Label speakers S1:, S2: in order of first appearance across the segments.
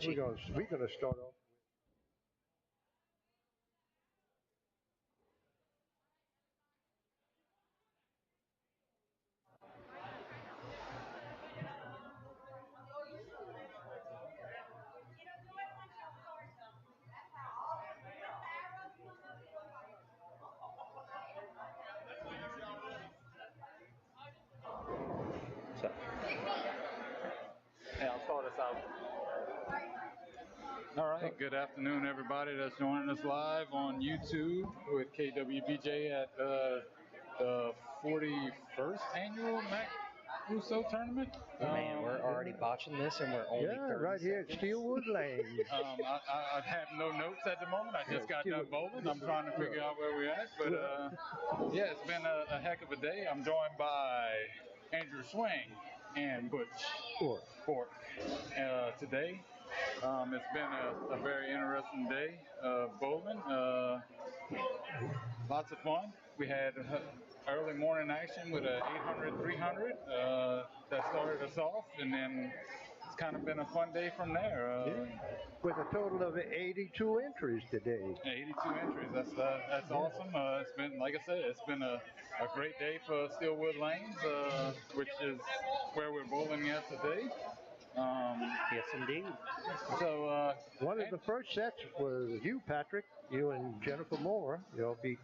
S1: Richie.
S2: We're gonna start off.
S1: So, yeah, I'll start us out.
S3: All right, good afternoon, everybody that's joining us live on YouTube with KWBJ at the 41st annual Mac Russo Tournament.
S1: Man, we're already botching this, and we're only 30
S2: right here at Steelwood Lanes.
S3: I have no notes at the moment. I just got done bowling. I'm trying to figure out where we're at. But yeah, it's been a heck of a day. I'm joined by Andrew Swing and Butch Fork today. It's been a very interesting day of bowling. Lots of fun. We had early morning action with a 800-300 that started us off, and then it's kind of been a fun day from there.
S2: With a total of 82 entries today.
S3: 82 entries. That's awesome. It's been, like I said, it's been a great day for Steelwood Lanes, which is where we're bowling at today.
S1: Yes, indeed.
S3: So
S2: one of the first sets was you, Patrick. You and Jennifer Moore. You'll beat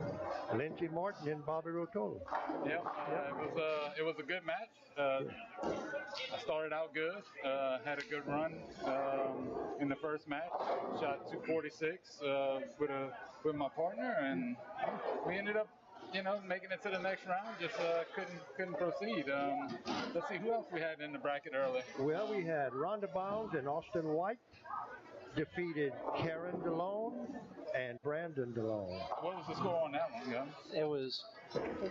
S2: Lindsey Martin and Bobby Rotolo.
S3: It was a good match. I started out good. Had a good run in the first match. Shot 246 with my partner, and we ended up, making it to the next round. Just couldn't proceed. Let's see who else we had in the bracket early.
S2: Well, we had Rhonda Bounds and Austin White defeated Karen DeLone and Brandon DeLone.
S3: What was the score on that one, guys?
S1: It was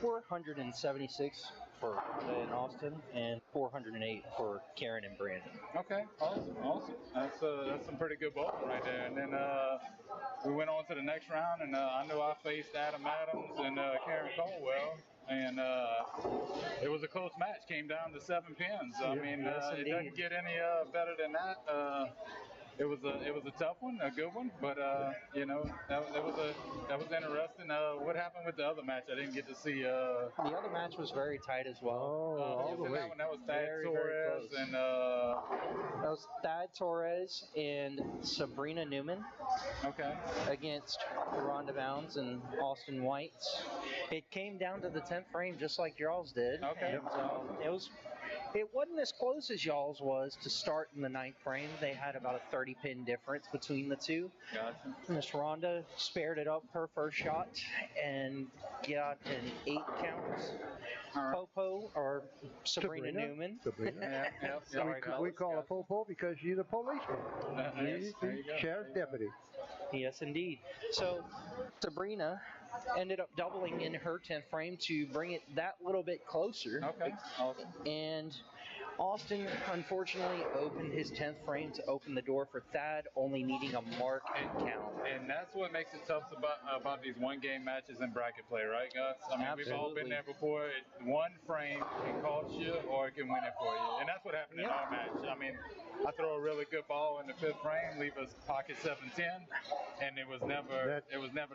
S1: 476 for Rhonda and Austin, and 408 for Karen and Brandon.
S3: Okay, awesome. That's some pretty good bowling right there. And then we went on to the next round, and I knew I faced Adam Adams and Karen Caldwell. And it was a close match. Came down to 7 pins. I mean, it doesn't get any better than that. It was a tough one, a good one, but that was interesting. What happened with the other match? I didn't get to see.
S1: The other match was very tight as well.
S2: All the way.
S3: That was Thad Torres and
S1: that was Thad Torres and Sabrina Newman.
S3: Okay.
S1: Against Rhonda Bounds and Austin White. It came down to the 10th frame, just like y'all's did.
S3: Okay.
S1: And, it wasn't as close as y'all's was to start in the 9th frame. They had about a 30-pin difference between the two.
S3: Gotcha.
S1: Miss Rhonda spared it up her first shot and got an 8 count.
S3: Right.
S1: Popo, or Sabrina Newman.
S3: Yeah.
S2: We call her Popo because she's a policeman. She's the sheriff's deputy.
S1: Yes, indeed. So Sabrina ended up doubling in her 10th frame to bring it that little bit closer.
S3: Okay, awesome.
S1: And Austin, unfortunately, opened his 10th frame to open the door for Thad, only needing a mark count.
S3: And that's what makes it tough about these one-game matches in bracket play, right, guys? I mean, We've all been there before. One frame can cost you or it can win it for you. And that's what happened in our match. I mean, I throw a really good ball in the 5th frame, leave us pocket 7-10, and it was never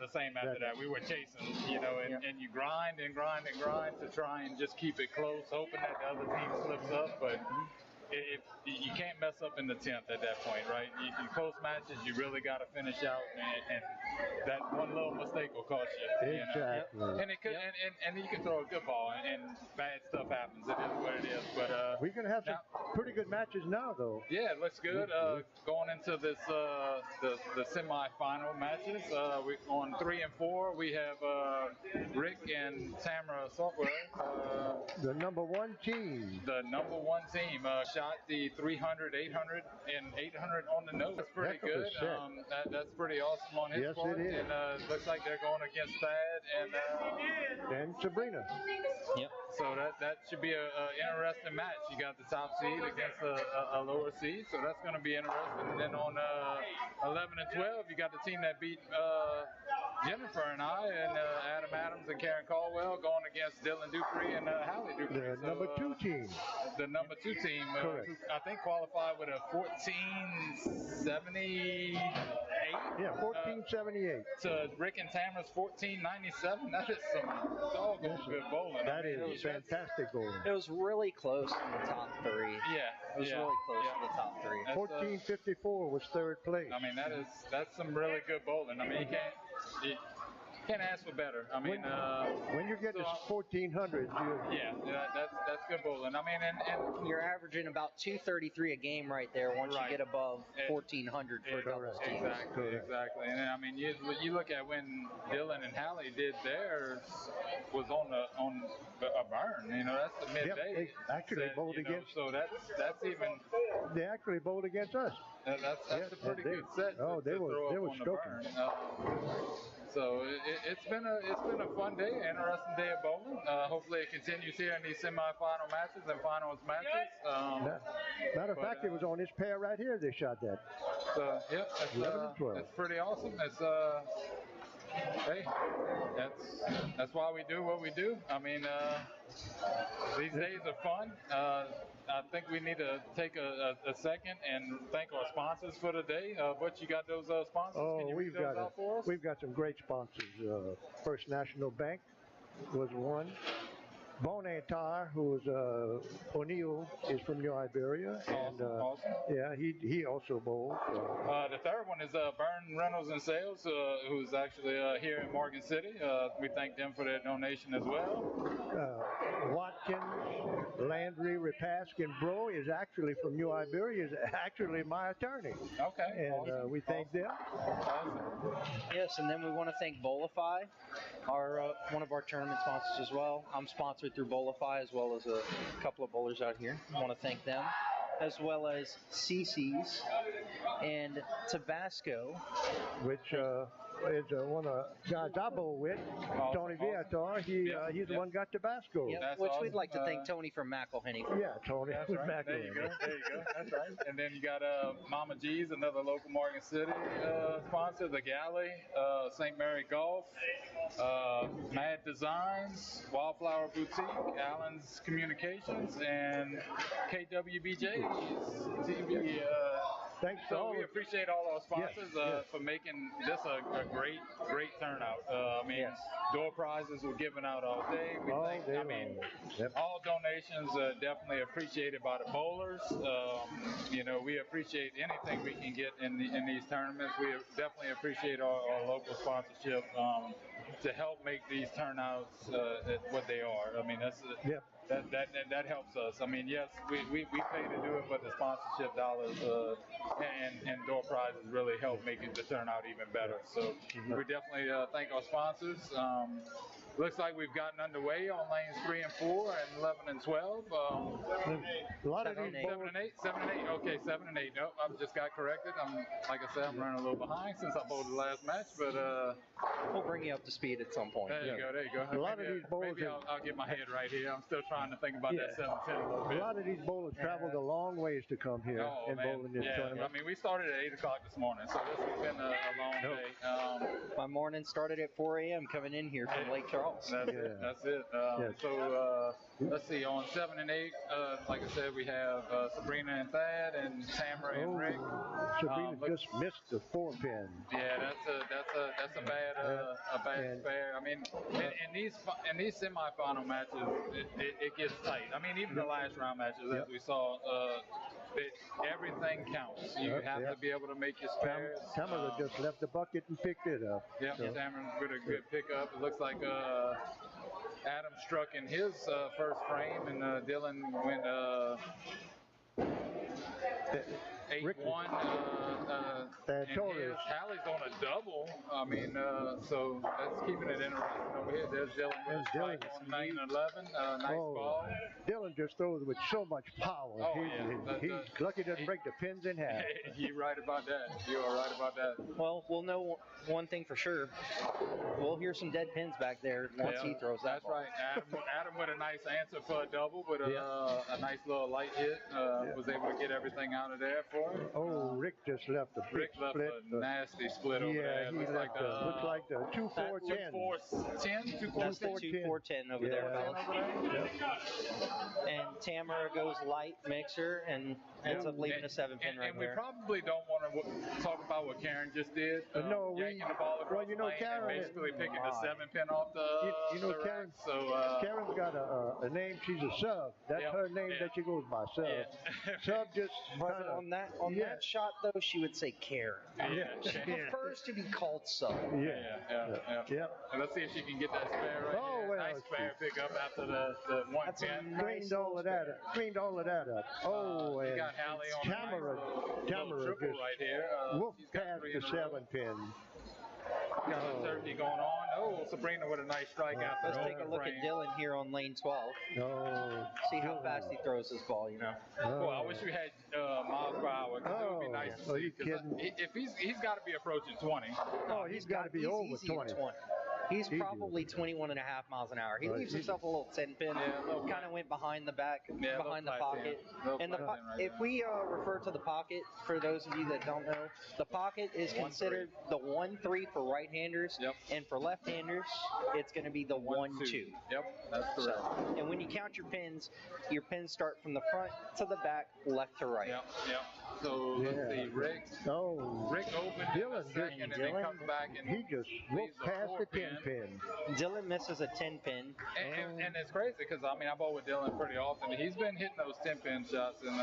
S3: the same after that. We were chasing, and you grind and grind and grind to try and just keep it close, hoping that the other team slips up, but you can't mess up in the 10th at that point, right? In close matches, you really got to finish out, and that one little mistake will cost you.
S2: Exactly.
S3: And it could, and you can throw a good ball, and bad stuff happens. It is what it is. But
S2: we're gonna have some pretty good matches now, though.
S3: Yeah, it looks good. Going into this the semifinal matches, we on 3 and 4. We have Rick and Tamara Saltwell.
S2: The number one team.
S3: The number one team. Shot the 300, 800, and 800 on the nose. That's pretty good. That's pretty awesome on his part.
S2: Yes, it is.
S3: And looks like they're going against Thad
S2: and Sabrina.
S1: Yep.
S3: So that should be an interesting match. You got the top seed against a lower seed, so that's going to be interesting. And then on 11 and 12, you got the team that beat Jennifer and I and Adam Adams and Karen Caldwell going against Dylan Dupree and Hallie Dupree.
S2: The number 2 team.
S3: The number 2 team,
S2: Correct.
S3: who I think qualified with a 1478.
S2: Yeah, 1478.
S3: To Rick and Tamara's 1497. That is some doggone good bowling.
S2: That is fantastic bowling.
S1: It was really close in the top 3.
S3: Yeah,
S1: it was really close to the top 3.
S2: 1454 was 3rd place.
S3: I mean, that's some really good bowling. I mean, you can't ask for better. I mean,
S2: when you get to 1400,
S3: that's good bowling. I mean, and
S1: you're averaging about 233 a game right there once you get above 1400 for doubles teams.
S3: Exactly. And I mean, you look at when Dylan and Hallie did theirs was on a burn. You know, that's the midday.
S2: They actually bowled against.
S3: So that's even.
S2: They actually bowled against us.
S3: That's a pretty good set.
S2: They were stroking.
S3: So it's been a fun day, interesting day of bowling. Hopefully it continues here in these semifinal matches and finals matches.
S2: Matter of fact, it was on this pair right here they shot that.
S3: So yeah,
S2: 11 and 12.
S3: It's pretty awesome. It's hey, that's why we do what we do. I mean, these days are fun. I think we need to take a second and thank our sponsors for the day. Butch, you got those sponsors? Can you read those out for us?
S2: We've got some great sponsors. First National Bank was one. Bonet Tar, who is O'Neill, is from New Iberia, and
S3: awesome.
S2: Yeah, he also bowls.
S3: The third one is Burn Rentals and Sales, who's actually here in Morgan City. We thank them for their donation as well.
S2: Watkins, Landry, Repask, and Bro is actually from New Iberia. Is actually my attorney.
S3: Okay.
S2: And
S3: awesome.
S2: we thank them.
S3: Awesome.
S1: Yes, and then we want to thank Bowlify, one of our tournament sponsors as well. I'm sponsored through Bowlify as well as a couple of bowlers out here. I want to thank them, as well as CC's and Tabasco,
S2: which is one of the guys I bowl with, Tony Viator. He's the one who got Tabasco.
S1: Which we'd like to thank Tony from McElhenney.
S2: Yeah, Tony.
S3: That's right. There you go. That's right. And then you got Mama G's, another local Morgan City sponsor, The Galley, St. Mary Golf, Mad Designs, Wildflower Boutique, Allen's Communications, and KWBJ TV.
S2: Thanks.
S3: So we appreciate all our sponsors for making this a great turnout. I mean, door prizes were given out all day. All donations are definitely appreciated by the bowlers. You know, we appreciate anything we can get in these tournaments. We definitely appreciate our local sponsorship to help make these turnouts what they are. I mean, that helps us. I mean, yes, we pay to do it, but the sponsorship dollars and door prizes really help making the turnout even better. So we definitely thank our sponsors. Looks like we've gotten underway on lanes 3 and 4 and 11 and 12.
S2: A lot of these
S3: 7 and 8. Okay, 7 and 8. Nope, I just got corrected. Like I said, I'm running a little behind since I bowled the last match, but
S1: we'll bring you up to speed at some point.
S3: There you go.
S2: A lot of these bowlers.
S3: Maybe I'll get my head right here. I'm still trying to think about that 7-10 a little bit.
S2: A lot of these bowlers traveled a long ways to come here and bowl in this tournament.
S3: I mean, we started at 8 o'clock this morning, so this has been a long day.
S1: My morning started at 4 a.m. coming in here from Lake Charles.
S3: That's it. So let's see. On 7 and 8, like I said, we have Sabrina and Thad and Tamara and Rick.
S2: Sabrina just missed the 4-pin.
S3: Yeah, that's a bad spare. I mean, in these semifinal matches, it gets tight. I mean, even the last round matches, as we saw, everything counts. You have to be able to make your spares.
S2: Tamara just left the bucket and picked it up.
S3: Yeah, Tamara with a good pickup. It looks like Adam struck in his first frame, and Dylan went 8-1. And Hallie's on a double. I mean, so that's keeping it interesting over here. There's Dylan with a strike on 9 and 11. Nice ball.
S2: Dylan just throws with so much power. He's lucky doesn't break the pins in half.
S3: You're right about that. You are right about that.
S1: Well, we'll know one thing for sure. We'll hear some dead pins back there once he throws that ball.
S3: That's right. Adam with a nice answer for a double, but a nice little light hit. Was able to get everything out of there for him.
S2: Oh, Rick just left the split.
S3: A nasty split over there.
S2: Yeah, he
S3: Looks like
S2: looks like the 2-4-10.
S3: 2-4-10.
S1: That's the 2-4-10 over there, fellas. And Tamara goes light mixer and ends up leaving a 7-pin right
S3: And we
S1: there.
S3: probably don't want to talk about what Karen just did.
S2: No,
S3: yanking the ball across the lane
S2: Karen,
S3: and basically picking the 7-pin off the
S2: Karen.
S3: rack. So
S2: Karen's got a name. She's a sub. That's her name that she goes by. Sub. Sub just.
S1: But on that shot though, she would say Karen. She prefers to be called sub.
S2: Yeah.
S3: And let's see if she can get that spare right here.
S2: Well,
S3: nice spare pickup after the 1-10.
S2: Cleaned all of that up. Oh,
S3: you
S2: and
S3: got Hallie on
S2: Tamara
S3: triple
S2: just
S3: right here.
S2: whooped
S3: She's got
S2: past
S3: 3
S2: the
S3: in a row.
S2: 7-pin.
S3: Got the turkey going on. Oh, Sabrina with a nice strike after.
S1: Let's take a look at Dylan here on lane 12.
S2: No.
S1: See how fast he throws his ball,
S3: Well, I wish we had miles per hour because it would be nice to see.
S2: You kidding?
S3: If he's got to be approaching 20.
S2: Oh, he's got to be over
S1: easy
S2: 20.
S1: at 20. He's probably 21.5 miles an hour. He leaves himself a little 10-pin. Kind of went behind the back, behind the pocket. And if we refer to the pocket, for those of you that don't know, the pocket is considered the 1-3 for right-handers, and for left-handers, it's going to be the 1-2.
S3: Yep, that's correct.
S1: And when you count your pins start from the front to the back, left to right.
S3: Yep. So let's see, Rick. Rick opened
S2: Dylan,
S3: in a second and then comes back and
S2: he just looked past the 10-pin.
S1: Dylan misses a 10-pin.
S3: And it's crazy because, I bowl with Dylan pretty often. He's been hitting those 10-pin shots. And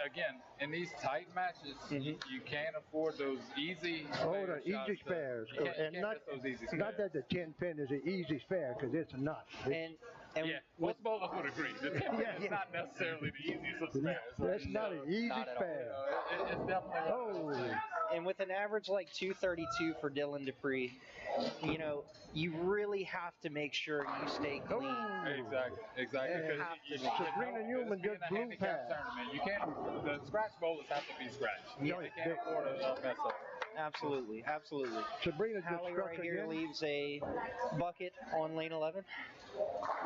S3: again, in these tight matches, you can't afford those easy
S2: the easy spares.
S3: And not those easy spares.
S2: Not that the 10-pin is an easy spare, because it's not.
S3: Most bowlers would agree. The 10-pin is not necessarily the easiest of spares.
S2: That's not an easy spare.
S3: It's definitely
S1: And with an average like 232 for Dylan Dupree, you really have to make sure you stay clean.
S3: Exactly.
S2: Sabrina Newman just blew past.
S3: You can't. The scratch bowlers have to be scratched. They can't afford a mess up.
S1: Absolutely.
S2: Sabrina just
S1: Hallie
S2: struck
S1: right here
S2: again.
S1: leaves a bucket on lane 11.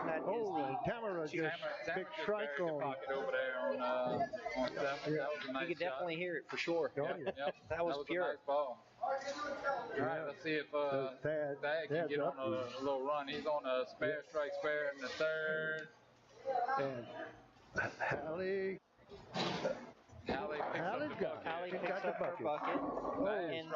S1: That is
S2: Tamara just big strike on.
S3: Pocket over there on 7. That was a nice
S1: You could definitely hear it for sure. That was pure.
S3: A nice ball. All right, let's see if Thad can get on a little run. He's on a spare in the 3rd.
S2: And Hallie
S1: picks up her bucket. And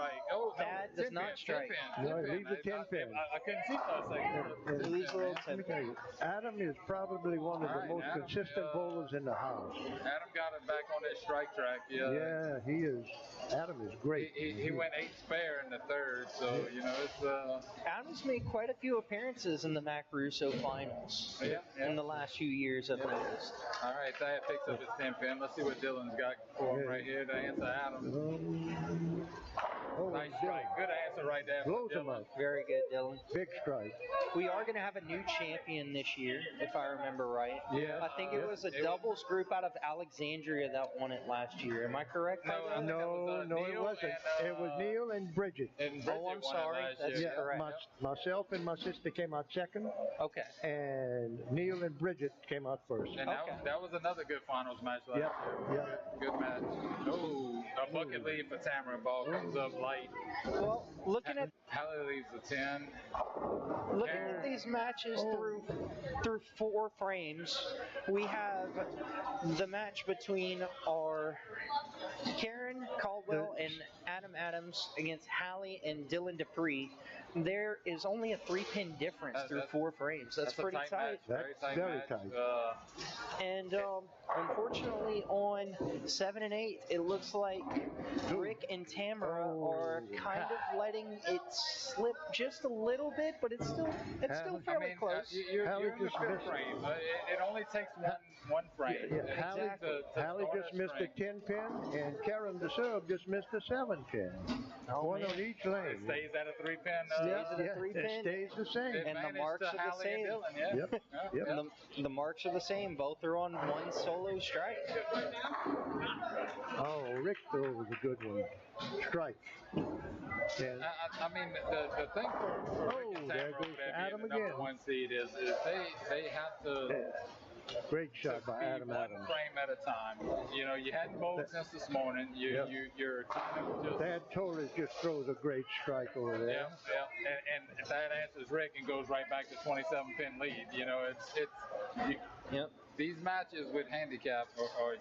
S1: Thad does not strike.
S2: No, he leaves a 10-pin.
S3: I couldn't see for a second.
S1: He leaves a little 10-pin.
S2: Adam is probably one of the most consistent bowlers in the house.
S3: Adam got it back on his strike track.
S2: Yeah, he is. Adam is great.
S3: He went 8 spare in the 3rd, so it's.
S1: Adam's made quite a few appearances in the Mac Russo finals in the last few years, I've noticed.
S3: All right, Thad picks up his 10-pin. Let's see what Dylan's got for him right here to answer Adam. Nice strike. Good answer right there.
S2: Blows him up.
S1: Very good, Dylan.
S2: Big strike.
S1: We are going to have a new champion this year, if I remember right.
S2: Yeah.
S1: I think it was a doubles group out of Alexandria that won it last year. Am I correct?
S2: No, it wasn't. It was Neil and Bridget.
S1: I'm sorry. That's correct.
S2: Myself and my sister came out second.
S1: Okay.
S2: And Neil and Bridget came out first.
S3: And that was another good finals match last year. Good match. Oh, a bucket lead for Tamara. Ball comes up light.
S1: Well, looking at
S3: Hallie leaves a 10.
S1: Looking at these matches through 4 frames, we have the match between our Karen Caldwell and Adam Adams against Hallie and Dylan Dupree. There is only a 3-pin difference through 4 frames. That's pretty tight.
S2: That's very tight.
S1: And unfortunately, on 7 and 8, it looks like Rick and Tamara are kind of letting it slip just a little bit, but it's still fairly close.
S3: You're in a good frame. It only takes one frame.
S2: Hallie just missed a 10-pin, and Karen the sub just missed a 7-pin. One on each lane.
S3: It stays at a 3-pin.
S2: It stays the same.
S1: And the marks are the same.
S2: Yep.
S1: The marks are the same. Both are on one solo strike.
S2: Oh, Rick throw was a good one. Strike.
S3: And the thing for Rick and Tamara
S2: there goes
S3: over there
S2: Adam
S3: being the
S2: again.
S3: #1 seed is they have to
S2: Great shot by Adam
S3: one
S2: Adams.
S3: frame at a time. You know, you hadn't bowled since this morning. You're kind of just.
S2: Thad Toller just throws a great strike over there.
S3: And that answers Rick and goes right back to 27-pin lead. You know, these matches with handicap, or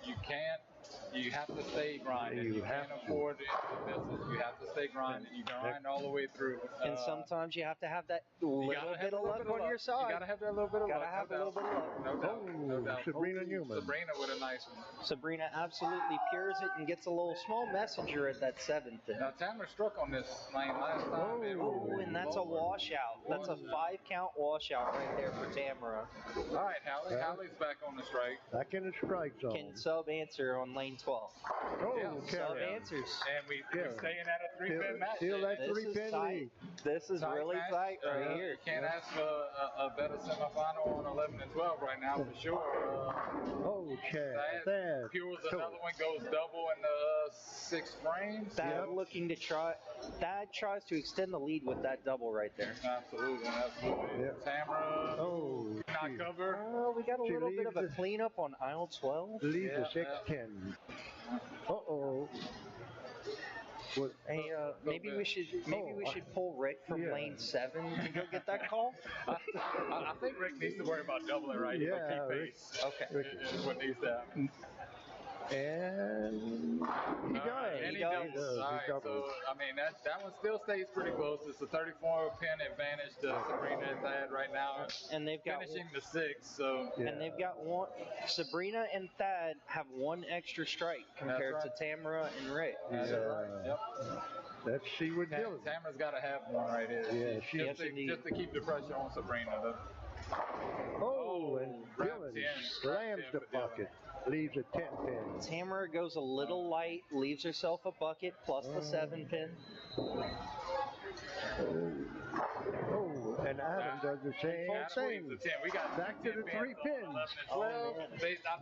S3: you have to stay grinding. You can't afford to misses. You have to stay grinding. You grind all the way through.
S1: And sometimes you have to have that little bit of luck on your side.
S3: You gotta have that little bit of luck.
S1: Gotta have a little bit of luck.
S3: No doubt.
S2: Sabrina Newman.
S3: Sabrina with a nice one.
S1: Sabrina absolutely pures it and gets a little small messenger at that 7th.
S3: Now Tamara struck on this lane last time.
S1: And that's a washout. That's a 5-count washout right there for Tamara.
S3: All right, Hallie. Hallie's back on the strike.
S2: Back in the strike zone.
S1: Can sub answer on lane 12. Sub answers.
S3: And we're staying at a 3-pin match.
S2: Still that 3-pin lead.
S1: This is really tight right here.
S3: You can't ask for a better semifinal on 11 and 12 right now for sure.
S2: Thad
S3: Pures another one, goes double in the 6 frames.
S1: Thad looking to try. Thad tries to extend the lead with that double right there.
S3: Absolutely. Tamara not cover.
S1: We got a little bit of a cleanup on aisle 12.
S2: Leaves a 6-10.
S1: Hey, maybe we should pull Rick from lane 7 to go get that call.
S3: I think Rick needs to worry about doubling right now. Keep pace.
S1: Okay.
S3: Is what needs to happen.
S2: And he does.
S3: He doubles. All right, so I mean that one still stays pretty close. It's a 34-pin advantage to Sabrina and Thad right now.
S1: And they've got
S3: finishing the 6. So
S1: and they've got one. Sabrina and Thad have one extra strike compared to Tamara and Rick.
S2: Let's see what Dylan.
S3: Tamara's got to have one right here. Just to keep the pressure on Sabrina.
S2: And Dylan slams the bucket. Leaves a 10-pin.
S1: Tamara goes a little light, leaves herself a bucket plus the 7-pin.
S2: And Adam does the same thing.
S3: We got
S2: back to the 3-pins.
S3: I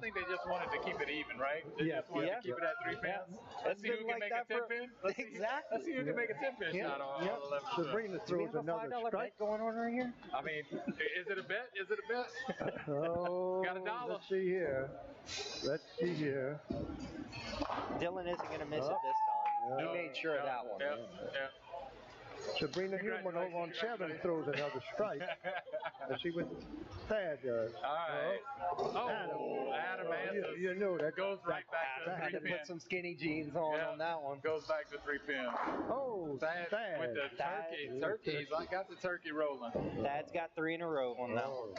S3: think they just wanted to keep it even, right? They just wanted to keep it at 3 pins. Let's see who can make a 10-pin.
S1: Exactly.
S3: Let's see who can make a 10-pin shot on 11.
S2: Sabrina throws another strike.
S1: going on right here?
S3: I mean, is it a bet? Got $1.
S2: Let's see here.
S1: Dylan isn't going to miss it this time. He made sure of that one.
S2: Sabrina Newman over on 7 throws another strike. Let's see what Thad does.
S3: All right. Adam answers.
S2: You know that
S3: goes right back to 3 pin.
S1: Had to put some skinny jeans on that one.
S3: Goes back to 3 pin.
S2: Thad
S3: with the turkey. He's got the turkey rolling.
S1: Thad's got 3 in a row on that one.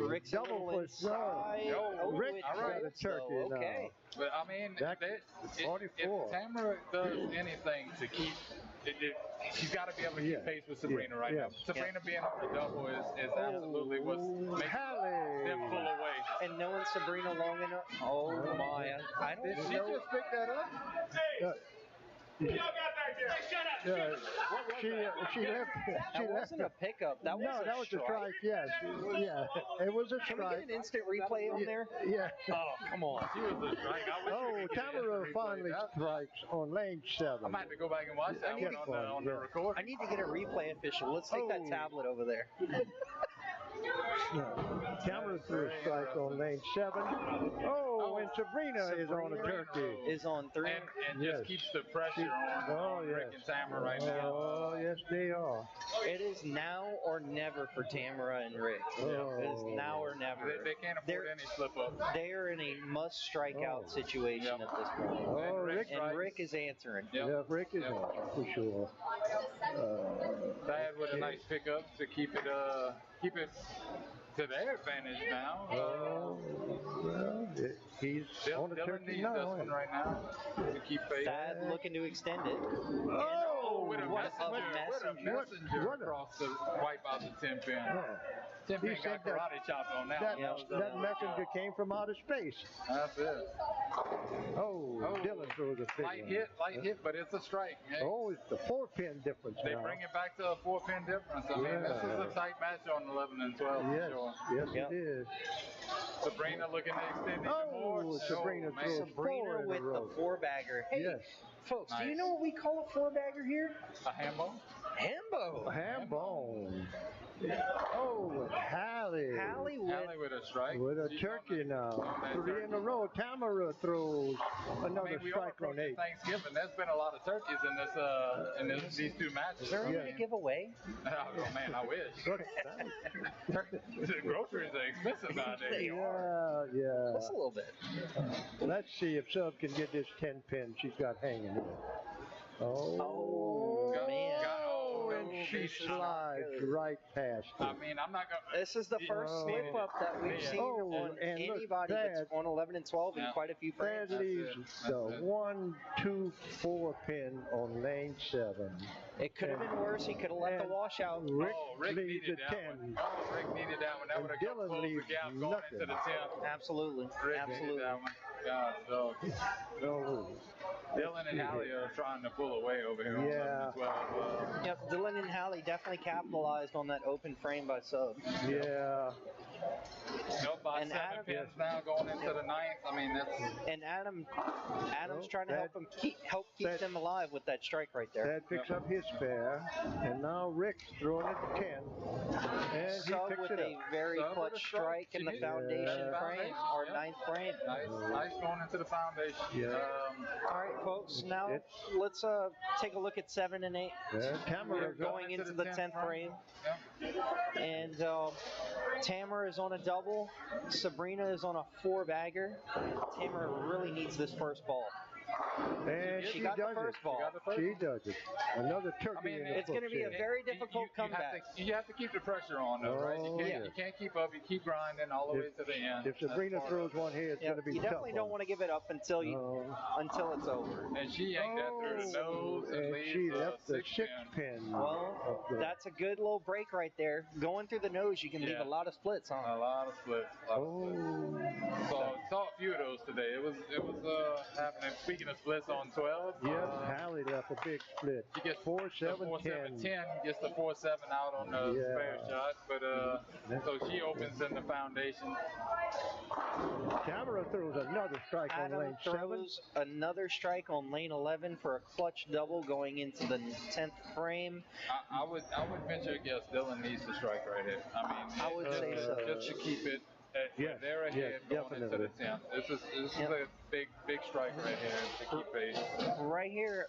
S1: Rick's
S2: double for
S1: inside.
S2: Rick got a turkey now.
S3: But I mean, if Tamara does anything to keep, she's got to be able to keep pace with Sabrina right now. Sabrina being on the double is absolutely what's making them pull away.
S1: And knowing Sabrina long enough, oh my! I don't
S3: Did she just pick that up?
S4: Y'all got back there. Hey, shut up.
S2: She left.
S1: That wasn't a pickup. That was
S2: that was a strike. Yes. It was a strike.
S1: Can we get an instant replay on there?
S2: Yeah.
S1: Oh, come on.
S3: She was a strike.
S2: Tamara finally strikes on lane 7.
S3: I might have to go back and watch that one on the recording.
S1: I need to get a replay official. Let's take that tablet over there.
S2: Tamara threw a strike on lane 7. And Sabrina is on a turkey.
S1: Is on 3.
S3: And just keeps the pressure on Rick and Tamara right now.
S2: Oh, yes, they are.
S1: It is now or never for Tamara and Rick. It is now or never.
S3: They can't afford any slip-up.
S1: They are in a must-strike-out situation at this point. Rick is answering.
S2: Yeah, Rick is answering, for sure.
S3: Thad with a nice pickup to keep it to their advantage now.
S2: He's on the turkey now.
S3: This one right now to keep pace.
S1: Thad looking to extend it.
S3: With a messenger across the wipe out the 10-pin. 10-pin got karate chopped on that one.
S2: That messenger came from outer space.
S3: That's it.
S2: Dylan throws a big
S3: light hit, but it's a strike. Hey?
S2: It's the 4-pin difference
S3: They
S2: now.
S3: bring it back to a 4-pin difference. I mean, this is a tight match on 11 and 12 for sure.
S2: Yes, it is.
S3: Sabrina looking to extend even more.
S2: Oh, Sabrina
S3: man.
S2: throws
S1: Sabrina
S2: four in a
S1: with
S2: row.
S1: the four-bagger. Hey,
S2: Yes.
S1: folks, do you
S3: Nice.
S1: know what we call a four-bagger here?
S3: A handball.
S1: Hambo.
S2: Ham bone. Oh, Hallie.
S1: Hallie with
S3: Allie with a strike.
S2: With a
S3: She's
S2: turkey
S3: on
S2: now.
S3: that
S2: 3 in a
S3: turkey.
S2: row. Tamara throws
S3: I
S2: another
S3: mean, we are
S2: strike on
S3: approaching
S2: 8.
S3: Thanksgiving. There's been a lot of turkeys in these two matches.
S1: Is there any
S2: Yeah.
S1: to give away?
S3: Oh man, I wish.
S2: Look,
S3: The groceries are expensive nowadays.
S1: They are.
S2: yeah.
S1: Just a little bit.
S2: Let's see if Sub can get this 10 pin she's got hanging here. Oh,
S1: man.
S2: and she
S1: This is not
S2: slides
S1: good.
S2: right past
S3: I
S2: it.
S3: mean, I'm not gonna.
S1: This is the first
S2: Oh.
S1: slip up that we've
S3: Yeah.
S1: seen
S2: Oh,
S1: on
S2: and look,
S1: anybody that's
S2: that-
S1: on 11 and 12 in
S3: Yeah.
S1: quite a few frames.
S2: That leaves
S3: That's
S2: the
S3: it.
S2: 1, 2, 4 pin on lane 7.
S1: It could have been worse. He could have let the
S2: And
S1: washout.
S2: Rick
S3: Rick
S2: leads
S3: needed
S2: the
S3: that
S2: 10.
S3: one. Oh, Rick needed that one. That
S2: And
S3: would have
S2: Dylan
S3: closed the
S2: leaves
S3: gap going
S2: nothing.
S3: into the 10th.
S1: Absolutely.
S3: Rick
S1: Absolutely.
S3: needed that one. God, so
S2: No.
S3: Dylan and Hallie are trying to pull away over here. on
S2: Yeah.
S3: 11 and 12.
S1: Yep, Dylan and Hallie definitely capitalized on that open frame by Sub.
S2: Yeah.
S3: Nope, by
S1: And
S3: 7
S1: Adam-
S3: pins now going into the 9th. I mean, that's.
S1: And Adam's
S2: Well,
S1: trying to help keep
S2: that-
S1: them alive with that strike right there.
S2: That picks up his spare. And now Rick's throwing it to 10. And he
S1: Sub
S2: picks
S1: with
S2: it
S1: a
S2: up.
S1: very
S3: Sub with
S1: clutch
S3: a strike.
S1: strike in
S3: She
S1: the
S3: did.
S1: foundation
S2: Yeah.
S1: frame, or
S3: Yeah.
S1: 9th frame.
S3: Nice going into the foundation.
S2: Yeah.
S1: All right, folks. Now
S2: It's-
S1: let's take a look at 7 and 8.
S2: Yeah,
S3: We're
S2: Tamara's
S1: going into the 10th frame.
S3: Yeah.
S1: And Tamara is on a double. Sabrina is on a four-bagger. Tamara really needs this first ball.
S2: And
S1: She
S2: she
S1: got the
S2: does
S1: first
S2: it.
S1: ball.
S2: She does it. Another turkey
S3: I mean,
S2: in the
S1: It's going to be a
S2: foot
S1: very
S3: You-
S1: difficult
S3: you
S1: comeback.
S3: You have to keep the pressure on, though, right?
S2: Oh,
S3: You
S2: yeah.
S3: can't keep up. You keep grinding all the way to the end.
S2: If Sabrina
S3: That's
S2: throws one here, it's
S1: Yeah,
S2: going to be
S1: you
S2: tough.
S1: definitely don't want to give it up until it's over.
S3: And she yanked that through the nose and
S2: and
S3: leaves
S2: she
S3: the
S2: left the
S3: 6
S2: 6
S3: pin.
S2: pin.
S1: Well,
S2: up there.
S1: that's a good little break right there. Going through the nose, you can leave
S3: Yeah.
S1: a lot of splits on.
S3: A lot of splits.
S2: Oh.
S3: Saw a few of those today. It was happening. Speaking of splits on 12.
S2: Yeah, Hallie left a big split.
S3: She gets
S2: 4-7-10.
S3: 4-7-10, gets the 4-7 out on the
S2: Yeah.
S3: spare shot, but so she opens in the foundation.
S2: Tamara throws another strike on
S1: Adam
S2: lane 7.
S1: throws another strike on lane 11 for a clutch double going into the 10th frame.
S3: I would venture a guess Dylan needs to strike right here. I mean,
S1: I would say so.
S3: just to keep it.
S2: Yes,
S3: They're ahead
S2: yes,
S3: going into the
S2: definitely.
S3: 10th. This is
S1: Yep.
S3: a big strike right here to keep pace.
S1: Right here,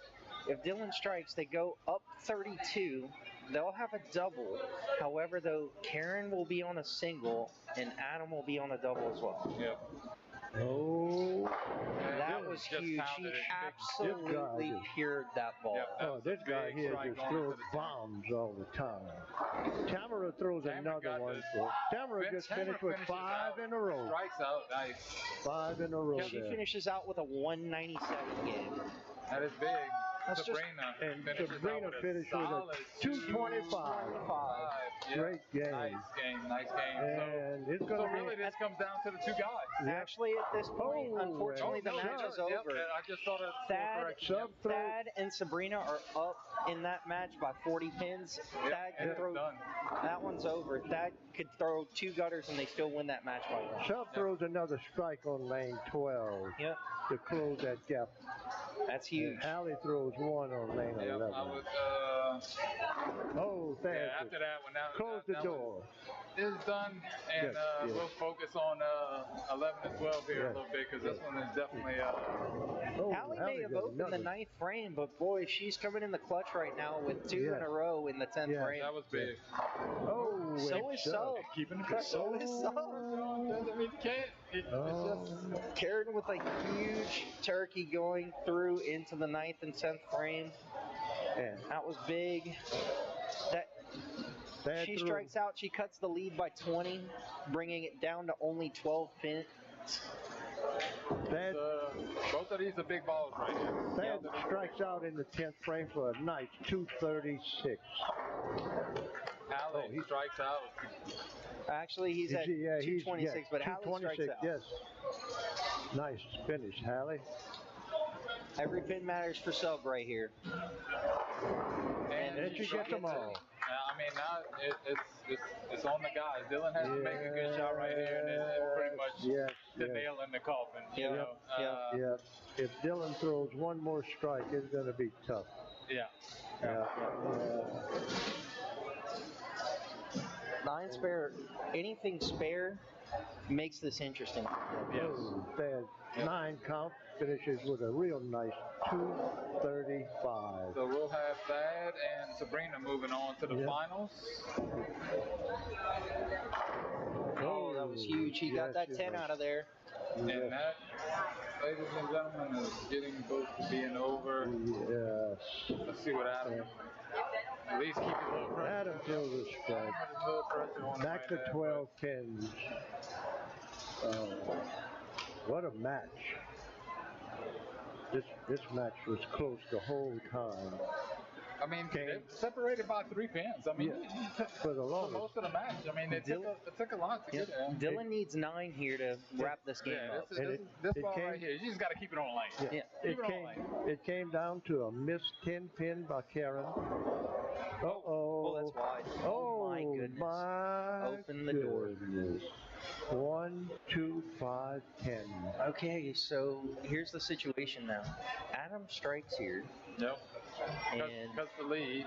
S1: if Dylan strikes, they go up 32. They'll have a double. However, though, Karen will be on a single and Adam will be on a double as well.
S3: Yep.
S2: Oh.
S1: That
S3: Dylan
S1: was
S3: just
S1: huge.
S3: pounded
S1: He
S3: it.
S1: absolutely
S2: This guy
S1: cured that ball.
S3: Yep, that
S2: Oh,
S3: was
S2: this
S3: a
S2: guy
S3: big
S2: here
S3: strike
S2: just
S3: going
S2: throws
S3: into the 10th.
S2: bombs all the time. Tamara throws
S3: Tamara
S2: another
S3: got
S2: one.
S3: this.
S2: Tamara just
S3: Tamara
S2: finished with
S3: finishes
S2: 5
S3: out.
S2: in a row.
S3: Strikes out, nice.
S2: 5 in a row
S1: She
S2: there.
S1: finishes out with a 197 game.
S3: That is big.
S1: That's just-
S3: Sabrina
S2: And
S3: finishes
S2: Sabrina
S3: out with
S2: finished with a
S3: solid
S2: 225.
S3: Yeah.
S2: Great game.
S3: Nice game.
S2: And it's
S3: So
S2: going to
S3: really,
S2: be...
S3: this comes down to the two guys.
S2: Yep.
S1: Actually, at this point,
S2: Oh,
S1: unfortunately, the
S2: no,
S1: match is
S3: Yep,
S1: over.
S3: I just saw that
S1: Thad,
S3: correction.
S2: Sub throw.
S1: Thad and Sabrina are up in that match by 40 pins.
S3: Yep,
S1: Thad
S3: and
S1: can
S3: it's
S1: throw.
S3: done.
S1: That one's over. Thad could throw 2 gutters and they still win that match by 1.
S2: Sub throws another strike on lane 12
S1: Yep,
S2: to close that gap.
S1: that's huge.
S2: And Hallie throws 1 on lane
S3: Yep,
S2: 11.
S3: I was,
S2: Oh,
S3: yeah,
S2: Thad.
S3: after that one,
S2: Close the door.
S3: Is done, and
S2: Yes, yes.
S3: we'll focus on 11 and 12 here
S2: Yes.
S3: a little bit because this one is definitely
S2: Oh,
S1: Hallie may
S2: Hallie
S1: have
S2: got
S1: opened the
S2: another.
S1: 9th frame, but boy, she's coming in the clutch right now with 2 in
S2: Yes.
S1: a row in the 10th
S2: Yes.
S1: frame.
S3: that was big.
S2: Oh,
S1: So
S2: and
S1: is Sub.
S3: Keeping the pressure.
S1: So is Sub.
S3: Doesn't mean you can't. It's
S2: Oh.
S3: just
S1: Karen with a huge turkey going through into the 9th and 10th frame.
S2: And
S1: That was big. That
S2: Thad
S1: she
S2: threw-
S1: strikes out. She cuts the lead by 20, bringing it down to only 12 pins.
S2: Thad,
S3: both of these are big balls right here.
S2: Thad strikes out in the 10th frame for a nice 236.
S3: Hallie
S2: he-
S3: strikes out.
S1: Actually, he's at
S2: Yeah,
S1: 226, but Hallie strikes
S2: 226,
S1: out.
S2: yes. Nice finish, Hallie.
S1: Every pin matters for Sub right here.
S2: And she gets them all.
S3: I mean, now it's on the guys. Dylan has to make a good shot right here, and it's pretty much the nail in the coffin. You know?
S2: If Dylan throws one more strike, it's going to be tough.
S1: Nine spare, anything spare makes this interesting.
S2: Bad 9 count finishes with a real nice 235.
S3: So we'll have Thad and Sabrina moving on to the finals.
S1: Oh, that was huge. He got that 10 out of there.
S3: And that, ladies and gentlemen, is getting close to being over. Let's see what Adam. At least keep it a little pressure.
S2: Adam feels the strike. Back to 12 pins. What a match. This match was close the whole time.
S3: I mean, they separated by 3 pins. I mean,
S2: for the longest.
S3: For most of the match. I mean, it took a lot to get there.
S1: Dylan needs 9 here to wrap this game up.
S3: This ball right here, you just got to keep it on lane.
S2: It came down to a missed 10 pin by Karen.
S1: Oh, that's wide. Oh my goodness. Open the door.
S2: 1, 2, 5, 10.
S1: Okay, so here's the situation now. Adam strikes here.
S3: Yep.
S1: And
S3: cuts the lead.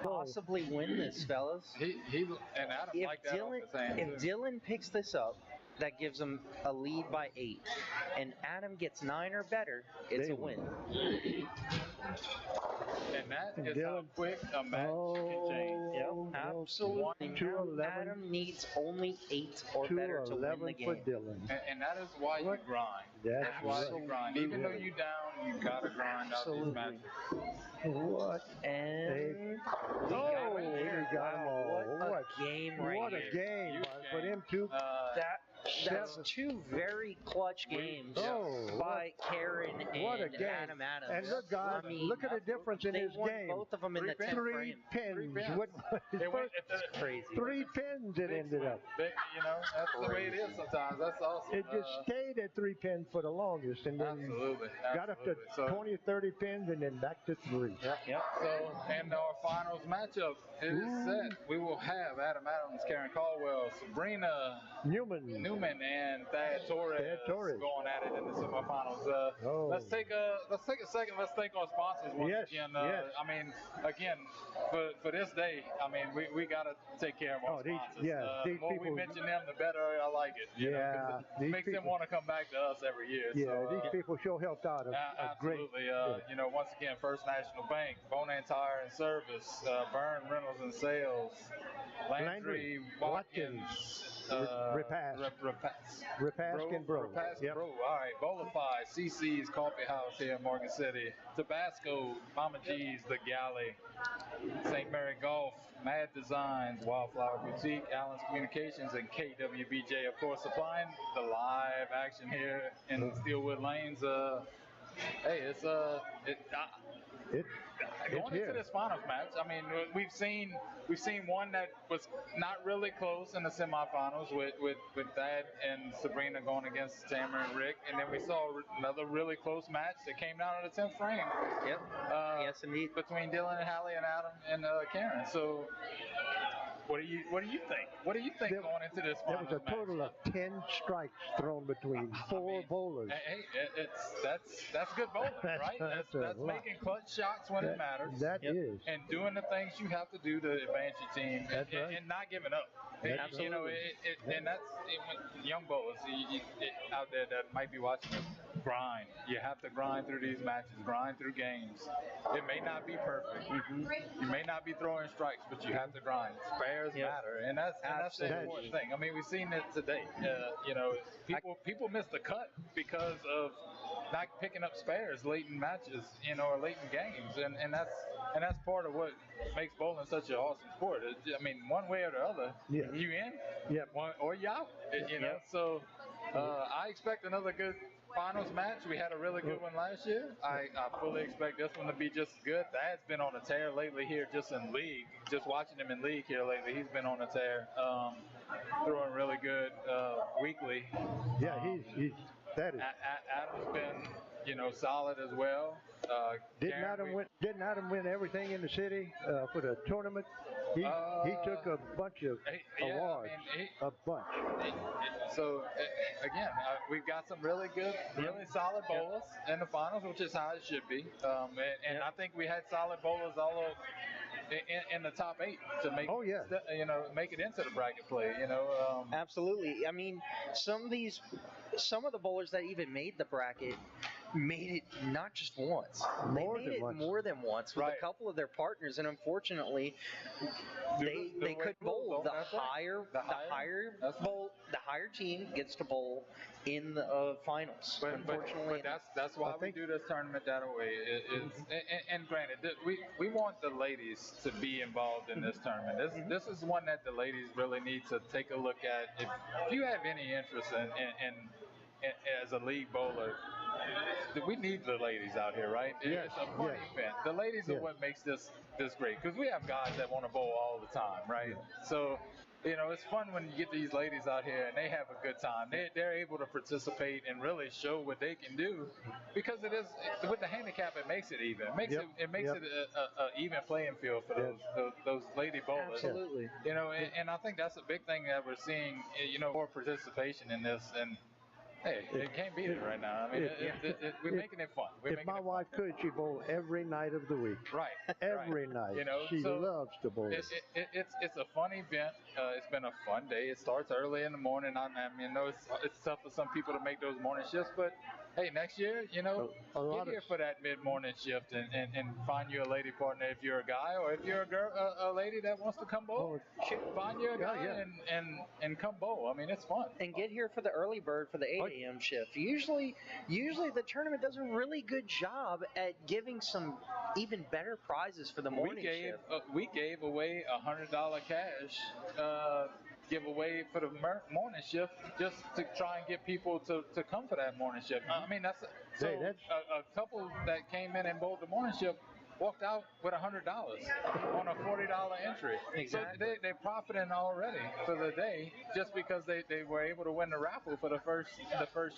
S1: Possibly win this, fellas.
S3: He and Adam like that off his hand.
S1: If Dylan picks this up, that gives him a lead by 8. And Adam gets 9 or better, it's a win.
S3: And that is how quick a match can change.
S1: Yep, absolutely. Adam needs only 8 or better to win the game.
S3: And that is why you grind. That's why you grind. Even though you're down, you gotta grind out these matches.
S2: What?
S1: And
S2: we got them all.
S1: What a game right here.
S2: What a game for them two.
S1: That's 2 very clutch games by Karen and Adam Adams.
S2: And look, guys, look at the difference in this game.
S1: Both of them in the 10th frame.
S2: 3 pins.
S1: It's crazy.
S2: 3 pins it ended up.
S3: You know, that's the way it is sometimes. That's awesome.
S2: It just stayed at 3 pins for the longest, and then got up to 20, 30 pins, and then back to 3.
S3: Yep. So, and our finals matchup is set. We will have Adam Adams, Karen Caldwell, Sabrina Newman, and Thad Torres going at it in the semifinals. Let's take a second. Let's thank our sponsors once again. I mean, again, for this day, I mean, we got to take care of our sponsors. The more we mention them, the better I like it. You know, it makes them want to come back to us every year.
S2: These people sure helped out.
S3: Absolutely. You know, once again, First National Bank, Bonin Tire and Service, Byrne Rentals and Sales, Landry Watkins,
S2: Repaskin Bro.
S3: All right, Bolify, CC's Coffee House here in Morgan City, Tabasco, Mama G's, The Galley, St. Mary Golf, Mad Designs, Wildflower Boutique, Allen's Communications, and KWBJ, of course, supplying the live action here in Steelwood Lanes. Hey, going into this finals match, I mean, we've seen one that was not really close in the semifinals with Thad and Sabrina going against Tamara and Rick, and then we saw another really close match that came down in the 10th frame.
S1: Yep. Yes, indeed.
S3: Between Dylan and Hallie and Adam and Karen. So, what do you think? What do you think going into this finals
S2: match? There was a total of 10 strikes thrown between 4 bowlers.
S3: Hey, that's good bowling, right? That's making clutch shots when it matters.
S2: That is.
S3: And doing the things you have to do to advance your team and not giving up.
S1: Absolutely.
S3: You know, and that's young bowlers out there that might be watching this. Grind. You have to grind through these matches, grind through games. It may not be perfect. You may not be throwing strikes, but you have to grind. Spares matter, and that's the important thing. I mean, we've seen it today. You know, people miss the cut because of not picking up spares late in matches, you know, or late in games, and that's part of what makes bowling such an awesome sport. I mean, one way or the other, you in, or you out. You know, so I expect another good finals match. We had a really good one last year. I fully expect this one to be just as good. Thad's been on a tear lately here, just in league. Just watching him in league here lately, he's been on a tear. Throwing really good weekly.
S2: That is.
S3: Adam's been solid as well.
S2: Didn't Adam win everything in the city for the tournament? He took a bunch of awards, a bunch.
S3: So again, we've got some really good, really solid bowlers in the finals, which is how it should be. And I think we had solid bowlers all over in the top 8 to make make it into the bracket play.
S1: Absolutely. I mean, some of the bowlers that even made the bracket made it not just once. They made it more than once with a couple of their partners, and unfortunately, they couldn't bowl. The higher team gets to bowl in the finals. Unfortunately,
S3: but that's why we do this tournament that way. And granted, we want the ladies to be involved in this tournament. This is one that the ladies really need to take a look at. If you have any interest in as a league bowler, we need the ladies out here, right? It's a fun event. The ladies are what makes this great, because we have guys that want to bowl all the time, right? So, it's fun when you get these ladies out here and they have a good time. They're able to participate and really show what they can do, because it is with the handicap. It makes it even. It makes it a even playing field for those lady bowlers.
S1: Absolutely.
S3: And I think that's a big thing that we're seeing. More participation in this, and hey, it can't beat it right now. I mean, we're making it fun.
S2: If my wife could, she'd bowl every night of the week.
S3: Right.
S2: Every night. She loves to bowl.
S3: It's a fun event. It's been a fun day. It starts early in the morning. I know it's tough for some people to make those morning shifts, but hey, next year, get here for that mid-morning shift and find you a lady partner if you're a guy, or if you're a lady that wants to come bowl, find you a guy and come bowl. I mean, it's fun.
S1: And get here for the early bird for the 8 a.m. shift. Usually the tournament does a really good job at giving some even better prizes for the morning shift.
S3: We gave away $100 cash giveaway for the morning shift, just to try and get people to come for that morning shift. I mean, that's a couple that came in and bowled the morning shift walked out with $100 on a $40 entry.
S1: Exactly.
S3: So they're profiting already for the day, just because they were able to win the raffle for the first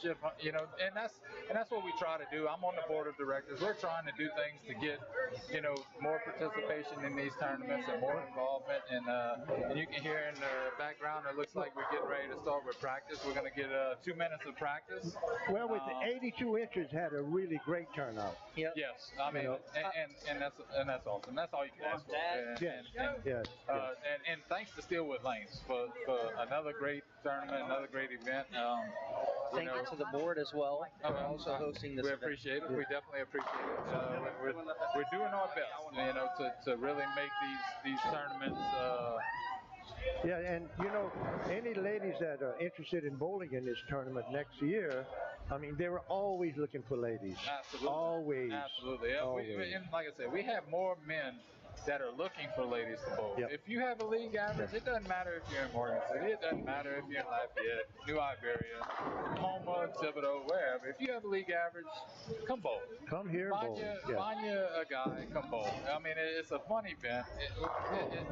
S3: shift. And that's what we try to do. I'm on the board of directors. We're trying to do things to get more participation in these tournaments and more involvement. And you can hear in the background, it looks like we're getting ready to start with practice. We're going to get 2 minutes of practice.
S2: Well, with the 82 inches, had a really great turnout.
S1: Yep.
S3: Yes, I mean, and that's awesome. That's all you can ask for. And thanks to Steelwood Lanes for another great tournament, another great event.
S1: Thank you to the board as well for also hosting this event.
S3: We appreciate it. We definitely appreciate it. We're doing our best, to really make these tournaments.
S2: And any ladies that are interested in bowling in this tournament next year, I mean, they were always looking for ladies.
S3: Absolutely.
S2: Always.
S3: Absolutely.
S2: Always.
S3: And like I said, we have more men that are looking for ladies to bowl.
S2: Yep.
S3: If you have a league average, it doesn't matter if you're in Morgan City, it doesn't matter if you're in Lafayette, New Iberia, Houma, Thibodeau, wherever. If you have a league average, come bowl.
S2: Come here, bowl.
S3: Find you a guy, come bowl. I mean, it's a fun event.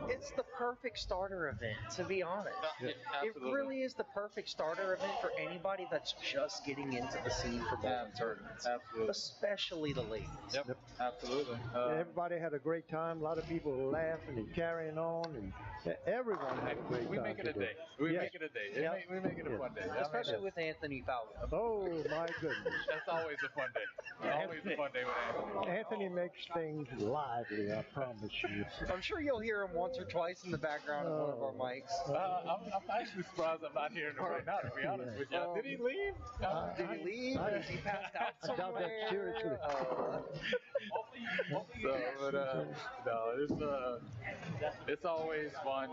S1: It's the perfect starter event, to be honest. It really is the perfect starter event for anybody that's just getting into the scene for bowling tournaments.
S3: Absolutely.
S1: Especially the ladies.
S3: Yep. Absolutely.
S2: Everybody had a great time. A lot of people were laughing and carrying on, and everyone had a great time.
S3: We make it a day. We make it a day. We make it a fun day.
S1: Especially with Anthony Fowler.
S2: Oh, my goodness.
S3: That's always a fun day. Always a fun day with Anthony.
S2: Anthony makes things lively, I promise you.
S1: I'm sure you'll hear him once or twice in the background of one of our mics.
S3: I'm actually surprised I'm not hearing him right now, to be honest with you. Did he leave?
S1: Did he leave? Is he passed out
S2: I doubt that seriously.
S3: It's always fun.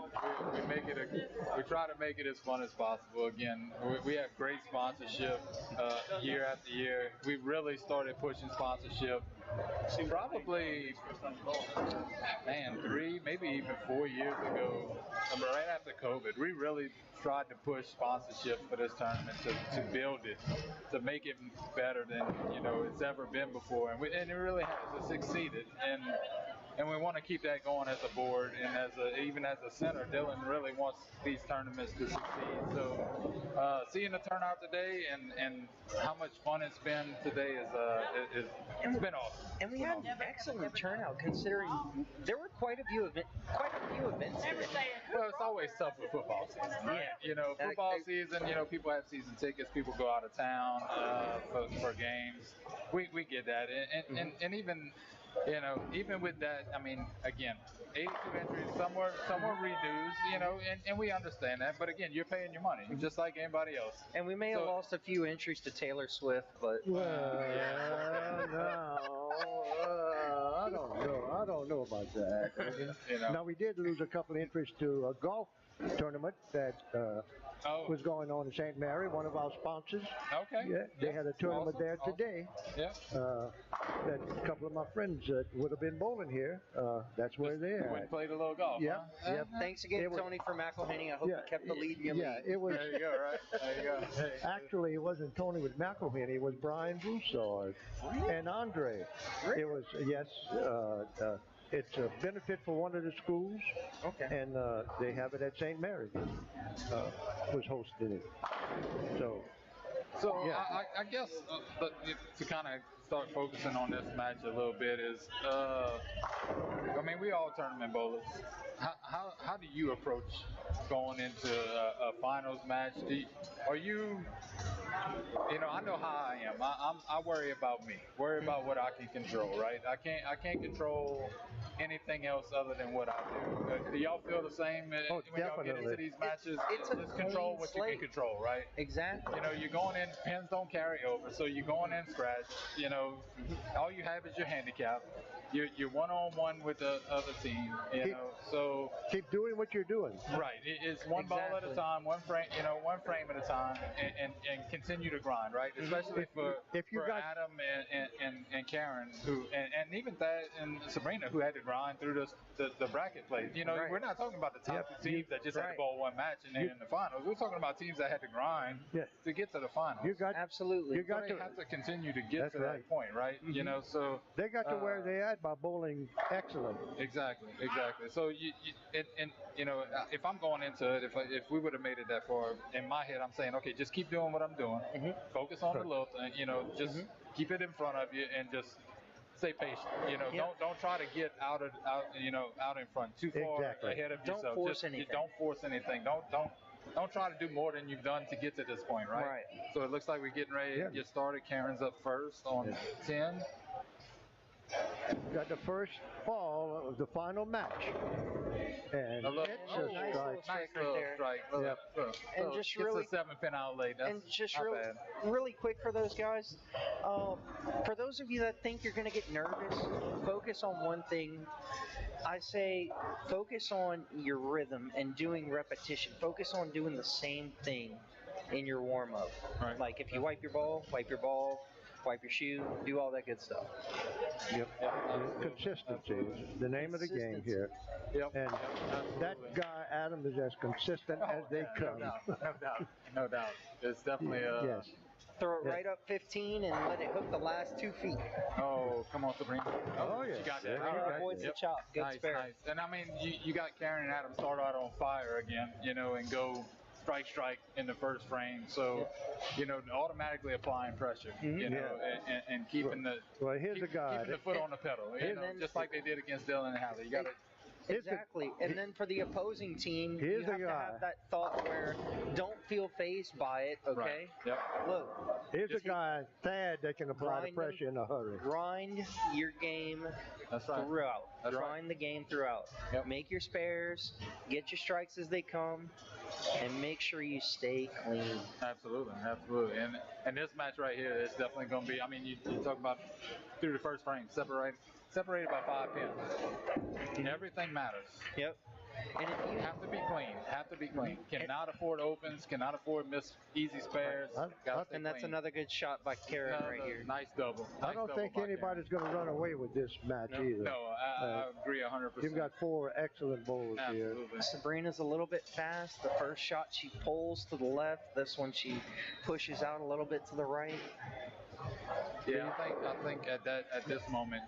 S3: We try to make it as fun as possible. Again, we have great sponsorship year after year. We really started pushing sponsorship probably, 3, maybe even 4 years ago, right after COVID. We really tried to push sponsorship for this tournament to build it, to make it better than it's ever been before, and it really has. It succeeded, and and we want to keep that going as a board, and even as a center, Dylan really wants these tournaments to succeed. So seeing the turnout today and how much fun it's been today is it's been awesome.
S1: And we had an excellent turnout considering there were quite a few events today.
S3: Well, it's always tough with football season, right?
S1: Yeah.
S3: You know, football season, you know, people have season tickets, people go out of town for games. We get that. And even, you know, even with that, I mean, again, 82 entries, some were redos, you know, and we understand that. But again, you're paying your money, just like anybody else.
S1: And we may have lost a few entries to Taylor Swift, but
S2: no, I don't know about that.
S3: You know.
S2: Now we did lose a couple of entries to a golf tournament that was going on in St. Mary, one of our sponsors.
S3: Okay.
S2: Yeah, they had a tournament there today.
S3: Yeah.
S2: That a couple of my friends that would have been bowling here, that's where they're
S3: Went and
S2: at.
S3: played a little golf.
S2: Yep,
S3: Huh?
S2: yep.
S1: thanks again, Tony, for McElhaney. I hope you kept the lead in your league.
S2: It was.
S3: There you go, right? There you go. Hey.
S2: Actually, it wasn't Tony with McElhaney. It was Brian Broussard and Andre. It was, yes. It's a benefit for one of the schools.
S1: Okay.
S2: And they have it at St. Mary's. Was hosting it.
S3: So
S2: yeah.
S3: I guess to kind of start focusing on this match a little bit is, I mean, we all tournament bowlers. How do you approach going into a finals match? Are you, you know, I know how I am. I worry about me. Worry about what I can control, right? I can't control anything else other than what I do. Do y'all feel the same when y'all get into these matches?
S1: It's a
S3: just control what you can control, right?
S1: Exactly.
S3: You know, you're going in, pins don't carry over, so you're going in scratch. You know, all you have is your handicap. You're one-on-one with the other team, you know, so...
S2: Keep doing what you're doing.
S3: Right. It's one ball at a time, one frame at a time, and continue to grind, right? Especially for Adam and Karen, and even Thad and Sabrina, who had to grind through the bracket play. You know, we're not talking about the top two teams that just had to bowl one match and they're in the finals. We're talking about teams that had to grind to get to the finals.
S1: Absolutely.
S3: They have to continue to get to that point, right? Mm-hmm. You know, so...
S2: They got to where they at by bowling excellent.
S3: Exactly. So you know, if I'm going into it, if we would have made it that far, in my head, I'm saying, okay, just keep doing what I'm doing. Mm-hmm. Focus on the little thing. You know, just keep it in front of you and just stay patient. You know, don't try to get out in front too far ahead of yourself.
S1: Don't force anything.
S3: Don't force anything. Don't try to do more than you've done to get to this point, right?
S1: Right.
S3: So it looks like we're getting ready to get started. Karen's up first on 10.
S2: Got the first ball of the final match. And it's a
S3: nice little strike.
S1: And just
S3: really, it's a 7-pin out late. That's
S1: really quick for those guys. For those of you that think you're going to get nervous, focus on one thing. I say focus on your rhythm and doing repetition. Focus on doing the same thing in your warm-up. Right. Like if you wipe your ball, wipe your shoe, do all that good stuff.
S2: Yep. Consistency is the name of the game here.
S3: Yep.
S2: And that guy, Adam, is as consistent as they come.
S3: No doubt. It's definitely
S2: yes.
S1: Throw it right up 15 and let it hook the last 2 feet.
S3: Oh, come on, Sabrina.
S2: Oh, yeah.
S3: You got that.
S1: Avoids the chop. Good spare.
S3: Nice. And I mean, you got Karen and Adam start out on fire again, you know, and go strike in the first frame. So, you know, automatically applying pressure, you know, and keeping
S2: here's a guy.
S3: Keeping the foot on the pedal, you know, just like they did against Dylan and Hallie. You got to.
S1: Exactly. And then for the opposing team, you have to have that thought where don't feel fazed by it, okay?
S3: Right. Yep.
S1: Look.
S2: Here's a guy, Thad, that can apply the pressure in a hurry.
S1: Grind your game throughout. Grind the game throughout.
S3: Yep.
S1: Make your spares, get your strikes as they come, and make sure you stay clean.
S3: Absolutely. And this match right here is definitely going to be, I mean, you talk about through the first frame, separated by 5 pins. Everything matters.
S1: Yep. And if you
S3: have to be clean. Cannot afford opens, cannot afford miss easy spares.
S1: And that's another good shot by Karen right here.
S3: Nice double.
S2: I don't think anybody's going to run away with this match either.
S3: No, I agree 100%.
S2: You've got 4 excellent bowlers here.
S1: Sabrina's a little bit fast. The first shot she pulls to the left. This one she pushes out a little bit to the right.
S3: Yeah, I think at this moment,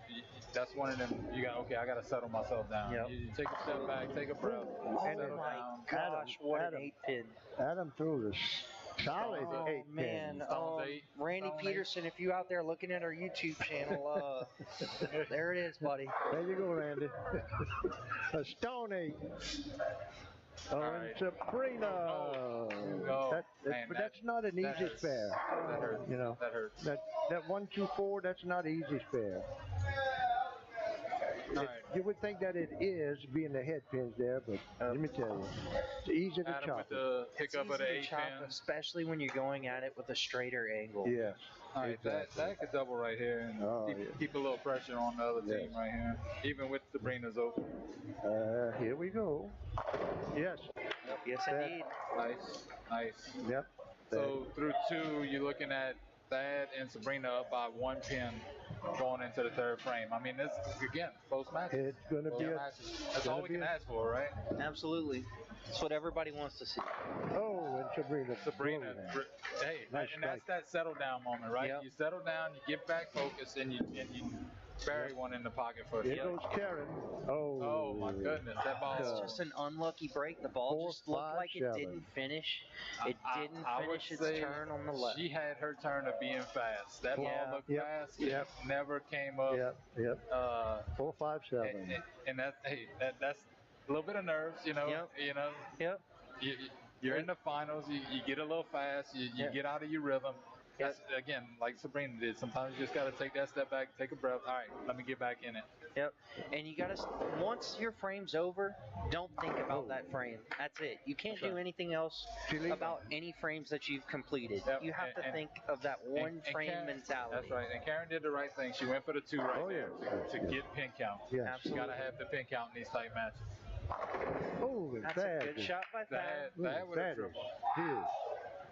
S3: that's one of them. I got to settle myself down.
S1: Yep.
S3: You take a step back, take a breath,
S2: And
S3: settle
S1: my
S3: down.
S1: gosh, what an
S2: Adam.
S1: 8-pin.
S2: Adam threw the solid
S1: Oh
S2: 8
S1: man,
S2: pin.
S3: Stones 8.
S1: Randy
S3: Stone
S1: Peterson, if you out there looking at our YouTube channel, there it is, buddy.
S2: There you go, Randy. A stone 8. Oh,
S3: All
S2: and
S3: right.
S2: Sabrina.
S3: Oh, man,
S2: But that's not an easy
S3: hurts.
S2: spare.
S3: That hurts.
S2: You know,
S3: That hurts.
S2: that 1-2-4, that's not an easy spare.
S3: All right.
S2: You would think that it is, being the head pins there, but let me tell you, it's easy to
S3: Adam
S2: chop
S3: with
S2: it.
S3: the pickup of the
S1: Easy
S3: 8
S1: to chop,
S3: pin.
S1: especially when you're going at it with a straighter angle.
S2: Yes.
S3: All right,
S2: exactly.
S3: that could double right here and keep a little pressure on the other team right here, even with Sabrina's open.
S2: Here we go. Yes.
S1: Yes, indeed.
S3: Nice.
S2: Yep.
S3: So through 2, you're looking at Thad and Sabrina up by 1 pin going into the 3rd frame. I mean, this again, close matches.
S2: It's going to be
S3: That's all we can ask for, right?
S1: Absolutely. That's what everybody wants to see.
S2: Oh, and Sabrina.
S3: Hey,
S2: Nice
S3: and that's that settle down moment, right?
S1: Yep.
S3: You settle down, you get back focused, and you bury one in the pocket for
S2: Here
S3: you.
S2: goes Karen.
S3: Oh my goodness, that ball.
S1: It's just an unlucky break. The ball
S2: 4,
S1: just looked
S2: 5,
S1: like
S2: 7.
S1: it didn't finish. It didn't
S3: I would
S1: finish its
S3: say
S1: turn on the left.
S3: She had her turn of being fast. That ball looked fast.
S2: Yep.
S3: It never came up.
S2: Yep. 4, 5, 7.
S3: And that's a little bit of nerves, you know.
S1: Yep.
S3: You know.
S1: Yep.
S3: You're in the finals. You get a little fast. You get out of your rhythm. That's again like Sabrina did. Sometimes you just got to take that step back, take a breath. All right, let me get back in it.
S1: Yep. And you got to, once your frame's over, don't think about that frame. That's it. You can't do anything else about any frames that you've completed.
S3: Yep.
S1: You have to think of that one frame
S3: Karen,
S1: mentality.
S3: That's right. And Karen did the right thing. She went for the 2 right there to get pin count.
S2: Yes.
S3: You got to have the pin count in these tight matches.
S2: Oh,
S1: That's a good shot by Thad.
S3: That would have triple.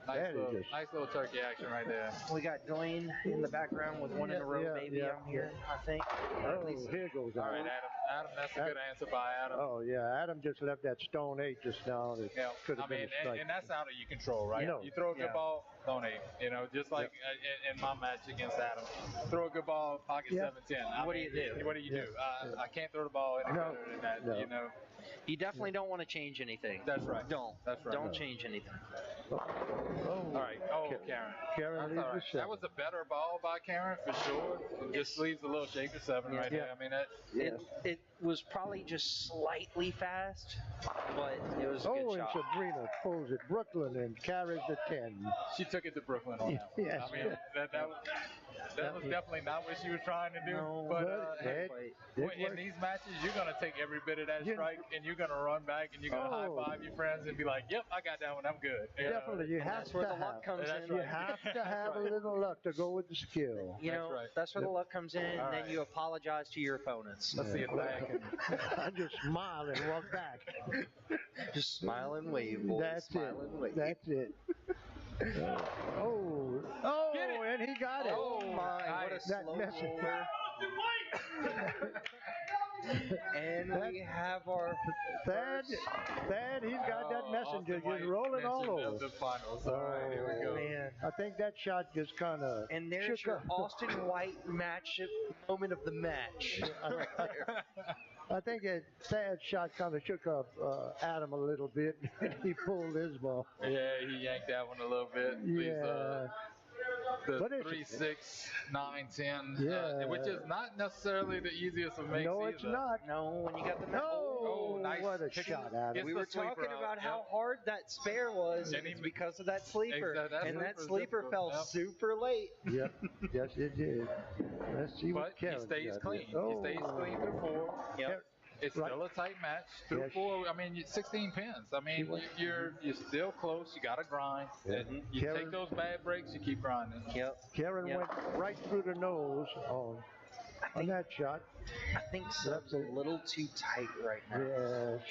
S3: Nice little turkey action right there.
S1: We got Dwayne in the background with one in a row, baby. I'm here, I think.
S2: Oh, here goes Adam.
S3: All right, Adam, that's a good answer by Adam.
S2: Oh, yeah, Adam just left that stone 8 just now. It could have been a strike.
S3: And that's out of your control, right?
S2: No.
S3: You throw a good ball, stone 8. You know, just like in my match against Adam. Throw a good ball, pocket 7-10.
S1: What do you do?
S3: What do you do? I can't throw the ball any better than that,
S2: No.
S3: you know.
S1: You definitely don't want to change anything.
S3: That's right.
S1: Don't.
S3: That's right.
S1: Don't change anything.
S2: Oh.
S3: All right. Oh, Karen.
S2: Karen
S3: That's all
S2: leaves
S3: right.
S2: the
S3: That was a better ball by Karen for sure. It just leaves a little shaker 7 right there. I mean,
S1: It was probably just slightly fast, but it was a good
S2: and
S1: shot.
S2: Sabrina pulls it. Brooklyn and carries the 10.
S3: she took it to Brooklyn on that one.
S2: Yes.
S3: I mean, that was definitely not what she was trying to do.
S1: No,
S3: but
S1: it
S3: in these matches, you're going to take every bit of that strike, and you're going to run back, and you're going to high-five your friends and be like, yep, I got that one. I'm good.
S2: Definitely. You have
S1: that's where the luck comes in.
S2: You have to have a little luck to go with the skill.
S1: You know, that's where the luck comes in, and
S3: All
S1: then
S3: right.
S1: you apologize to your opponents.
S3: Let's see if that can.
S2: I just smile and walk back.
S1: Just smile and wave, boys.
S2: That's
S1: smile
S2: it.
S1: and wave.
S2: That's it. And he got it.
S1: Oh my, what a
S2: That
S1: slow
S2: message.
S1: roller. And we have our
S2: Thad, he's got that messenger just rolling all over.
S3: The finals. All right, here we go.
S1: man.
S2: I think that shot just kind of
S1: And there's your Austin White match moment of the match.
S2: I think that Thad's shot kind of shook up Adam a little bit, and he pulled his ball.
S3: Yeah, he yanked that one a little bit.
S2: Yeah.
S3: The
S2: But it's-
S3: 3, 6, 9, 10,
S2: Yeah.
S3: which is not necessarily the easiest of makes
S2: No,
S3: either.
S2: it's not.
S1: No, when you got the
S2: No,
S3: nice.
S2: what a
S3: Kick-
S2: shot, Adam.
S1: we were talking about how hard that spare was, and it's because of that sleeper.
S3: Exactly,
S1: That sleeper fell super late.
S2: Yep. Yes, it did. Let's see
S3: But
S2: what
S3: he
S2: Karen
S3: stays
S2: got
S3: clean.
S2: here.
S3: He stays clean through 4.
S1: Yep.
S3: It's
S2: Right.
S3: still a tight match. Through
S2: Yes.
S3: 4, I mean, 16 pins. I mean, you're still close. You got to grind. And you
S2: Karen-
S3: take those bad breaks, you keep grinding.
S1: Yep.
S2: Karen went right through the nose on that shot.
S1: I think Sub's a little too tight right now.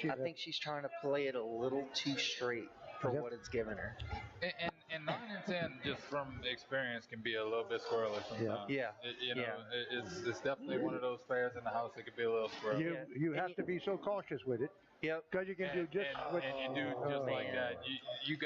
S2: Yeah,
S1: I think she's trying to play it a little too straight for what it's given her.
S3: And 9 and 10, just from experience, can be a little bit squirrely sometimes.
S1: Yeah.
S3: It's definitely one of those pairs in the house that could be a little squirrely.
S2: You have to be so cautious with it.
S1: Yep.
S2: Because you can do just what
S3: and you do just like that. You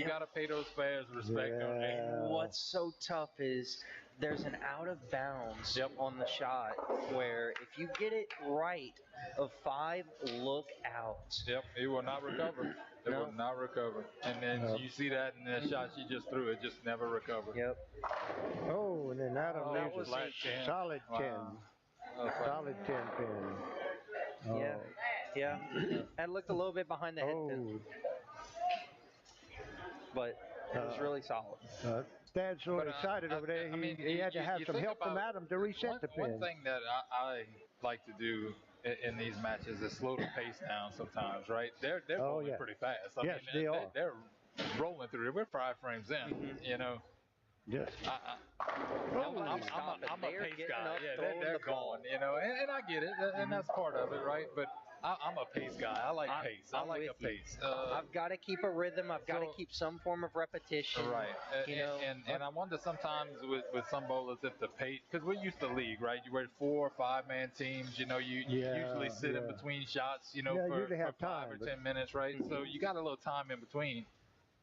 S3: gotta pay those players respect.
S2: Yeah.
S1: And what's so tough is there's an out of bounds on the shot where if you get it right of 5, look out.
S3: Yep, he will not recover. It will not recover. And then you see that in the shot she just threw, it just never recovered.
S1: Yep.
S2: Oh, and then Adam
S1: that
S2: leaves
S1: was
S2: a
S3: a
S2: solid 10. Solid 10 pin. Oh.
S1: Yeah. That looked a little bit behind the head pin. But it was really solid.
S2: Dad's so excited over there. He had to have some help from Adam to reset the pin.
S3: One thing that I like to do in these matches is slow the pace down sometimes, right? They're rolling pretty fast. I mean,
S2: they are.
S3: They're rolling through it. We're 5 frames in, you know.
S2: Yes.
S3: I'm a pace guy. Yeah, they're going, you know, and I get it, and that's part of it, right? But I'm a pace guy. I like pace. I like a pace.
S1: I've got to keep a rhythm. I've got to keep some form of repetition.
S3: Right.
S1: You know?
S3: And I wonder sometimes with some bowlers if the pace, because we're used to league, right? You were 4 or 5 man teams. You know, you usually sit in between shots, you know, for 5 or 10 minutes, right? So you got a little time in between.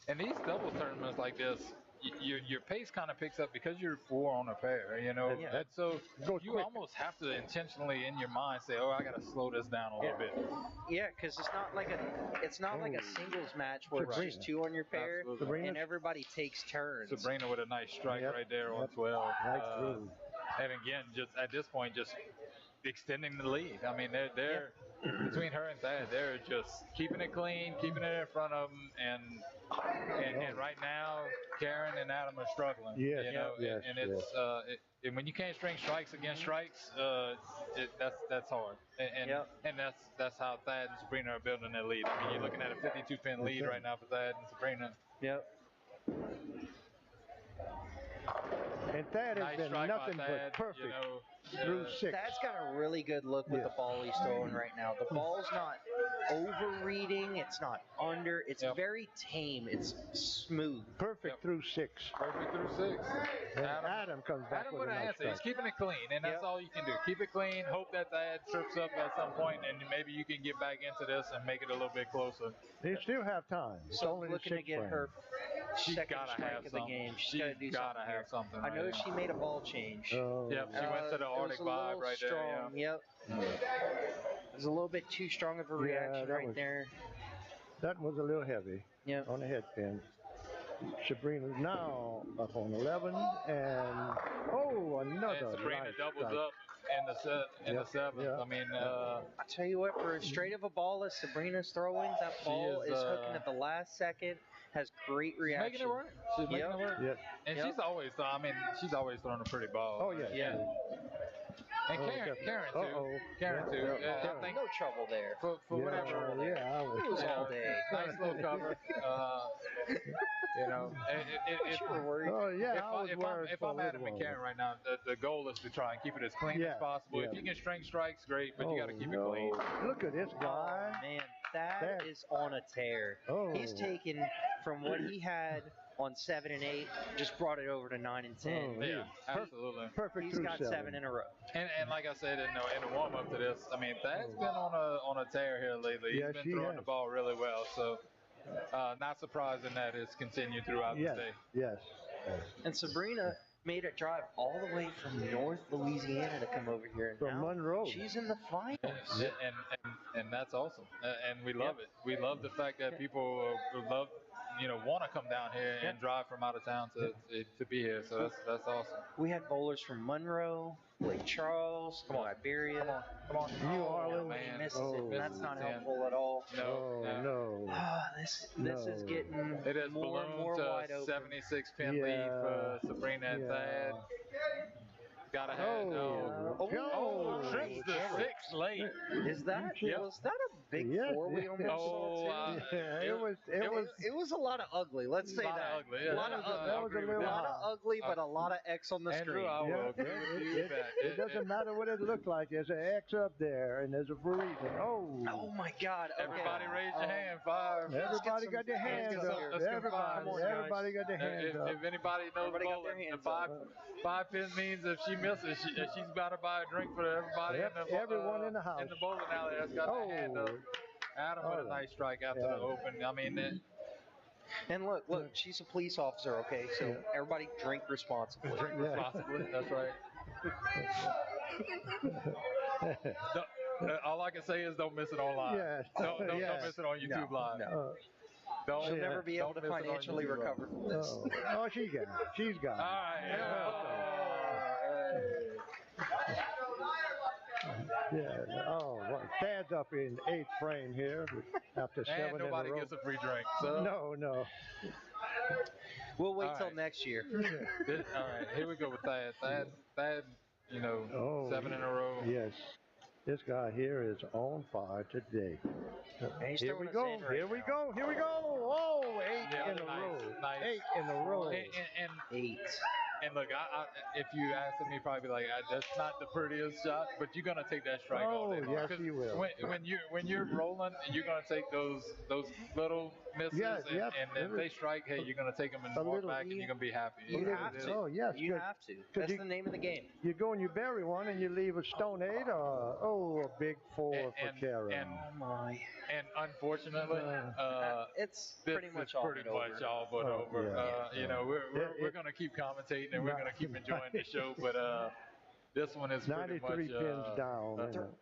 S3: And these doubles tournaments like this, your pace kind of picks up because you're 4 on a pair, you know. And so you almost have to intentionally in your mind say, "Oh, I got to slow this down a little bit."
S1: Yeah, because it's not like a singles match where it's just 2 on your pair and everybody takes turns.
S3: Sabrina with a nice strike right there on 12. And again, just at this point, just extending the lead. I mean, they're between her and Thad, they're just keeping it clean, keeping it in front of them, and right now, Karen and Adam are struggling. You know, and it's and when you can't string strikes against strikes, that's hard. And that's how Thad and Sabrina are building their lead. I mean, you're looking at a 52 pin lead right now for Thad and Sabrina.
S1: Yep.
S2: And Thad has been nothing but perfect through 6.
S1: Thad's got a really good look with the ball he's throwing right now. The ball's not overreading. It's not under. It's very tame. It's smooth.
S2: Perfect through 6.
S3: Perfect through 6.
S2: And Adam comes back with a nice
S3: answer. He's keeping it clean, and that's all you can do. Keep it clean. Hope that Thad trips up at some point, and maybe you can get back into this and make it a little bit closer.
S2: They still have time.
S1: So only looking to get her second strike of the game. She's got to do something.
S3: Have something.
S1: I know she made a ball change.
S3: Yep, she went to the Arctic vibe right
S1: there. Yep. It was a little bit too strong of a reaction right there.
S2: That was a little heavy on the head pin. Sabrina's now up on 11, and another.
S3: And Sabrina
S2: nice
S3: doubles
S2: strike.
S3: up in the 7th. I mean,
S1: I tell you what, for as straight of a ball as Sabrina's throwing, that ball is hooking at the last second. Has great reaction.
S3: Making it work. She's making it work.
S2: Yep.
S3: And she's always throwing a pretty ball.
S2: Oh yeah.
S3: And Karen too. Karen too. I think
S1: no trouble there.
S3: For whatever.
S1: It was all day.
S3: Nice little cover. You know, if I'm Adam and Karen right now, the goal is to try and keep it as clean as possible. If you can string strikes, great, but you got to keep it clean.
S2: Look at this guy.
S1: Man, that is on a tear. He's taken from what he had on 7 and 8, just brought it over to 9 and 10.
S3: Yeah, absolutely.
S2: Perfect.
S1: He's got 7 in a row.
S3: And like I said in the warm up to this, I mean, Thad's been on a tear here lately. He's been throwing the ball really well, so not surprising that it's continued throughout the day.
S2: Yes.
S1: And Sabrina made a drive all the way from North Louisiana to come over here. And
S2: from Monroe.
S1: She's in the finals.
S3: And that's awesome. And we love it. We love the fact that people love, want to come down here and drive from out of town to be here. So that's awesome.
S1: We had bowlers from Monroe, Lake Charles, Iberia.
S3: Come on.
S2: New Orleans.
S3: Man.
S1: Misses it. That's not helpful at all.
S3: No.
S1: This is getting more and more wide open.
S3: 76 pin lead for Sabrina and Thad. Gotta have trips to 6 late.
S1: Was that a big 4 we almost saw too? It was a lot of ugly. Let's say that. A lot of ugly, but a lot of X on the screen.
S2: It doesn't matter what it looked like. There's an X up there, and there's a reason.
S1: Oh my God!
S3: Everybody raise your hand. 5.
S2: Everybody got their hands up. Everybody got their hands up.
S3: If anybody knows bowling, the 5 pin means if she misses, she's about to buy a drink for everybody
S2: everyone in the house.
S3: In the bowling alley that's got their hand up. Adam with a nice strike after the open. I mean,
S1: And look, she's a police officer, okay? So everybody drink responsibly.
S3: Drink responsibly. That's right. All I can say is don't miss it online.
S2: Yes.
S3: Don't miss it on YouTube Live.
S1: No.
S3: Don't,
S1: She'll never be able to financially recover from this.
S2: Oh, she's got it. She's got it.
S3: All right.
S2: Yeah. Oh, well, Thad's up in 8th frame here after 7
S3: And nobody
S2: in a row.
S3: gets a free drink. So.
S2: No.
S1: We'll wait
S3: All
S1: till
S3: right.
S1: next year.
S3: All right. Here we go with Thad. Thad, 7 in a row.
S2: Yes. This guy here is on fire today.
S1: He's
S2: Here we
S1: throwing us
S2: go.
S1: in right
S2: Here we
S1: now.
S2: go. Here we go. Oh, 8
S3: Yeah,
S2: in a row.
S3: nice.
S2: 8 in a row.
S3: And
S1: 8.
S3: And look, if you asked me, probably be like, that's not the prettiest shot, but you're gonna take that strike all day long.
S2: Yes, you will.
S3: When you're rolling, you're gonna take those little misses,
S2: Yes,
S3: and if they strike, hey, you're gonna take them and walk back, and you're gonna be happy.
S1: You have to.
S2: Oh, yes.
S1: You have to. That's the name of the game.
S2: You go and you bury one, and you leave a stone 8 or a big 4 for Karen.
S3: And unfortunately,
S1: it's pretty much all but over.
S2: Yeah.
S3: We're gonna keep commentating and we're gonna keep enjoying the show, but this one is pretty
S2: 93
S3: much
S2: pins down.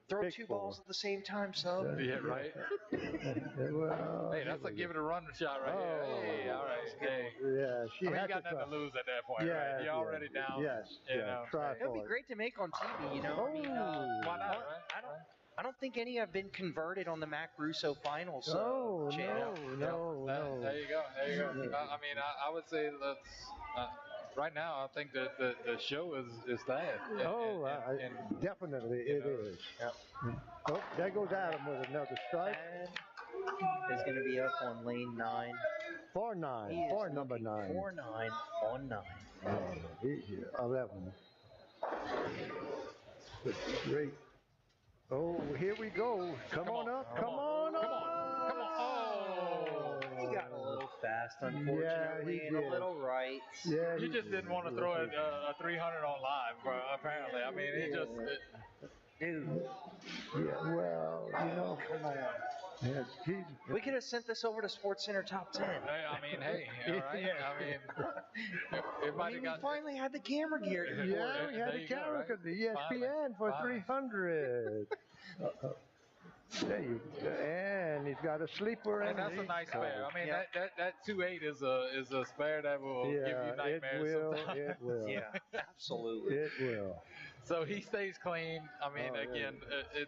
S1: Throw
S2: big
S1: 2
S2: 4.
S1: balls at the same time, so.
S3: Yeah, right.
S2: Well,
S3: Hey, that's like give it a run shot right here. Hey, all right. Hey.
S2: Yeah, she
S3: I mean, you
S2: had
S3: got
S2: to
S3: nothing to lose at that point,
S2: Yeah,
S3: right? You're already down.
S2: Yes,
S3: You know.
S2: try
S1: It would be
S2: for it.
S1: great to make on TV, you know. I mean,
S3: Why not, right?
S1: I don't think any have been converted on the Mac Russo Finals channel.
S2: No.
S3: There you go. I mean, I would say that's right now. I think that the show is that. And
S2: definitely it is.
S1: Yep.
S2: Oh, there goes Adam with another strike.
S1: Is going to be up on lane 9.
S2: 4-9. For number 9.
S1: 4-9 on 9.
S2: Oh, he's 11. Great. Oh, here we go. Come on up. Come on.
S3: Oh.
S1: He got a little fast, unfortunately, and a little right.
S2: Yeah,
S3: You just didn't want to throw a 300 on live, apparently. I mean, it just.
S1: Dude.
S2: Yeah, well,
S1: Come on.
S2: yes,
S1: We could have sent this over to SportsCenter Top 10.
S3: I mean, hey, all right. I mean, it might have
S1: We
S3: got.
S1: finally had the camera gear.
S2: yeah, we had
S3: There
S2: the
S3: you go,
S2: camera
S3: right?
S2: for the ESPN for
S3: Finally.
S2: 300. There you go. And he's got a sleeper.
S3: And that's a nice spare. I mean, that 2.8 is a spare that will give you nightmares sometimes.
S2: It will.
S1: Yeah, absolutely.
S2: It will.
S3: So he stays clean. I mean, again,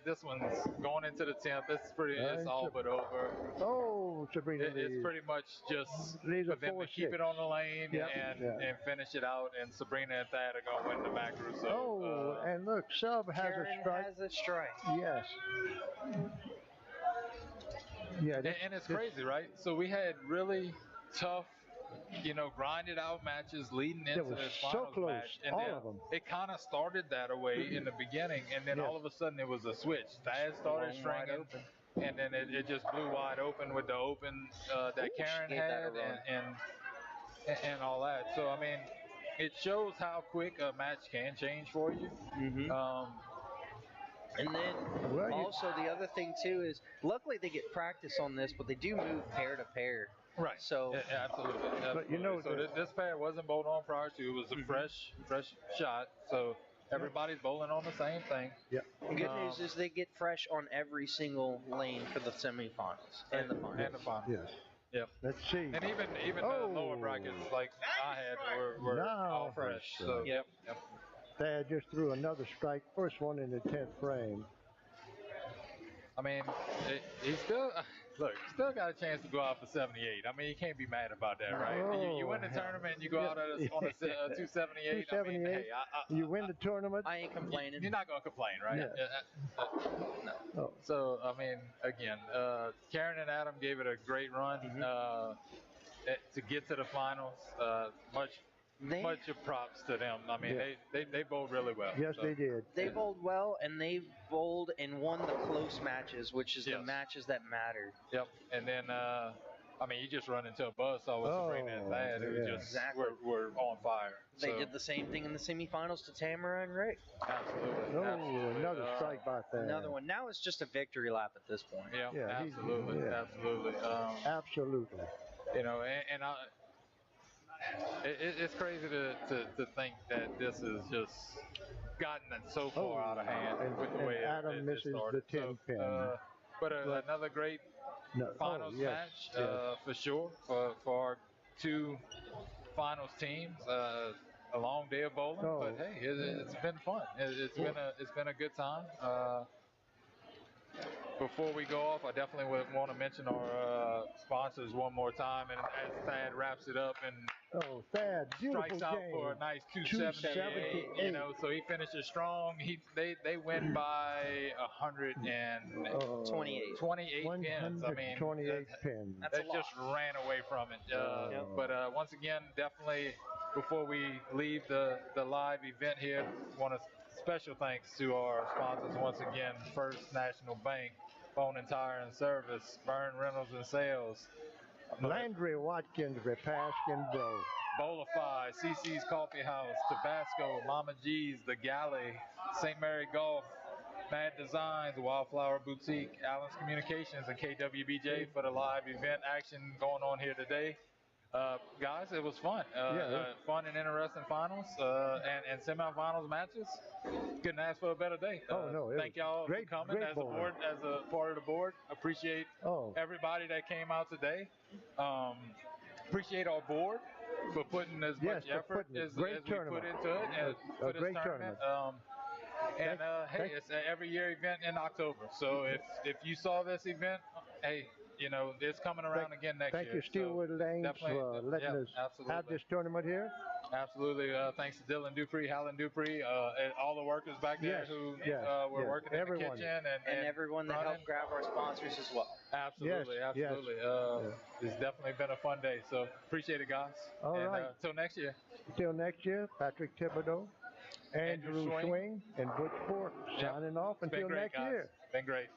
S3: this one's going into the 10th. It's all but over.
S2: Oh, Sabrina.
S3: It's pretty much just
S2: Leaves
S3: for
S2: a
S3: them to
S2: 4-6.
S3: keep it on the lane and finish it out. And Sabrina and Thad are going to win the Mac Russo.
S2: Oh, and look, Sub has
S1: Karen
S2: a strike.
S1: has a strike.
S2: Yes. Yeah.
S3: And it's crazy, right? So we had really tough, grinded out matches leading into
S2: was
S3: this
S2: so
S3: finals
S2: close,
S3: match. And
S2: all
S3: then
S2: of them.
S3: it kind of started that way in the beginning, and then all of a sudden it was a switch. Thad started
S1: Long, wide
S3: stringing,
S1: open.
S3: and then it just blew wide open with the open that Karen
S1: gave that a
S3: had
S1: run.
S3: and all that. So, I mean, it shows how quick a match can change for you.
S1: Mm-hmm. And then also the other thing too is, luckily they get practice on this, but they do move pair to pair.
S3: Right.
S1: So
S3: yeah, absolutely.
S2: But
S3: So this pair wasn't bowled on prior to. It was a fresh shot. So everybody's bowling on the same thing.
S2: Yeah.
S1: the good news is they get fresh on every single lane for the semifinals and the finals.
S3: And the final.
S2: Yes.
S3: Yep.
S2: Let's see.
S3: And even the lower brackets like I had were all fresh. So
S1: Yep.
S2: Thad just threw another strike. First one in the 10th frame.
S3: I mean, he still got a chance to go out for 78. I mean, you can't be mad about that, right? You win the tournament, you go out on a 278.
S2: 278.
S3: I mean, hey,
S2: You win the tournament.
S1: I ain't complaining.
S3: You're not gonna complain, right?
S2: Yeah.
S1: No.
S2: Oh.
S3: So I mean, again, Karen and Adam gave it a great run to get to the finals. Much of props to them. I mean, they bowled really well.
S2: Yes, they did.
S1: They bowled well, and they bowled and won the close matches, which is the matches that mattered.
S3: Yep. And then, I mean, you just run into a buzzsaw with Sabrina and Thad, who just were on fire.
S1: They did the same thing in the semifinals to Tamara and Rick.
S3: Absolutely.
S2: Oh,
S3: absolutely.
S2: another strike by Thad.
S1: Another one. Now it's just a victory lap at this point.
S3: Yeah,
S2: Yeah,
S3: absolutely.
S2: absolutely.
S3: Absolutely.
S2: Absolutely.
S3: you know, and it's crazy to think that this has just gotten it so far out of hand with the way
S2: Adam misses
S3: started.
S2: the 10 pin.
S3: But another great finals match for sure for our two finals teams. A long day of bowling, but hey, it's been fun. It's been a good time. Before we go off, I definitely would want to mention our sponsors one more time, and as Thad wraps it up and
S2: Thad,
S3: strikes out
S2: game.
S3: for a nice 278, you know, so he finishes strong. They win by 128 pins. I mean,
S2: 28 pins.
S3: That just ran away from it. But once again, definitely before we leave the live event here, want to special thanks to our sponsors once again: First National Bank, Bone and Tire and Service, Burn Rentals and Sales,
S2: Landry Watkins, Repask and Bro,
S3: Bolify, CC's Coffee House, Tabasco, Mama G's, The Galley, St. Mary Golf, Mad Designs, Wildflower Boutique, Allen's Communications, and KWBJ for the live event action going on here today. Guys, it was fun. Fun and interesting finals and semifinals matches. Couldn't ask for a better day. Thank y'all for coming as a board, as a part of the board. Appreciate everybody that came out today. Appreciate our board for putting as much effort as we put into it and for this tournament. Hey, it's an every year event in October. So if you saw this event, hey, you know, it's coming around again next year.
S2: Thank you, Steelwood Lanes, for letting us have this tournament here.
S3: Absolutely. Thanks to Dylan Dupree, Hallen Dupree, and all the workers back there who were working in the kitchen.
S1: And everyone that helped grab our sponsors as well.
S3: Absolutely, absolutely. It's definitely been a fun day. So appreciate it, guys.
S2: All right.
S3: Till next year.
S2: Till next year, Patrick Thibodeau, Andrew Swing, and Butch Fork signing off until next year.
S3: Been great.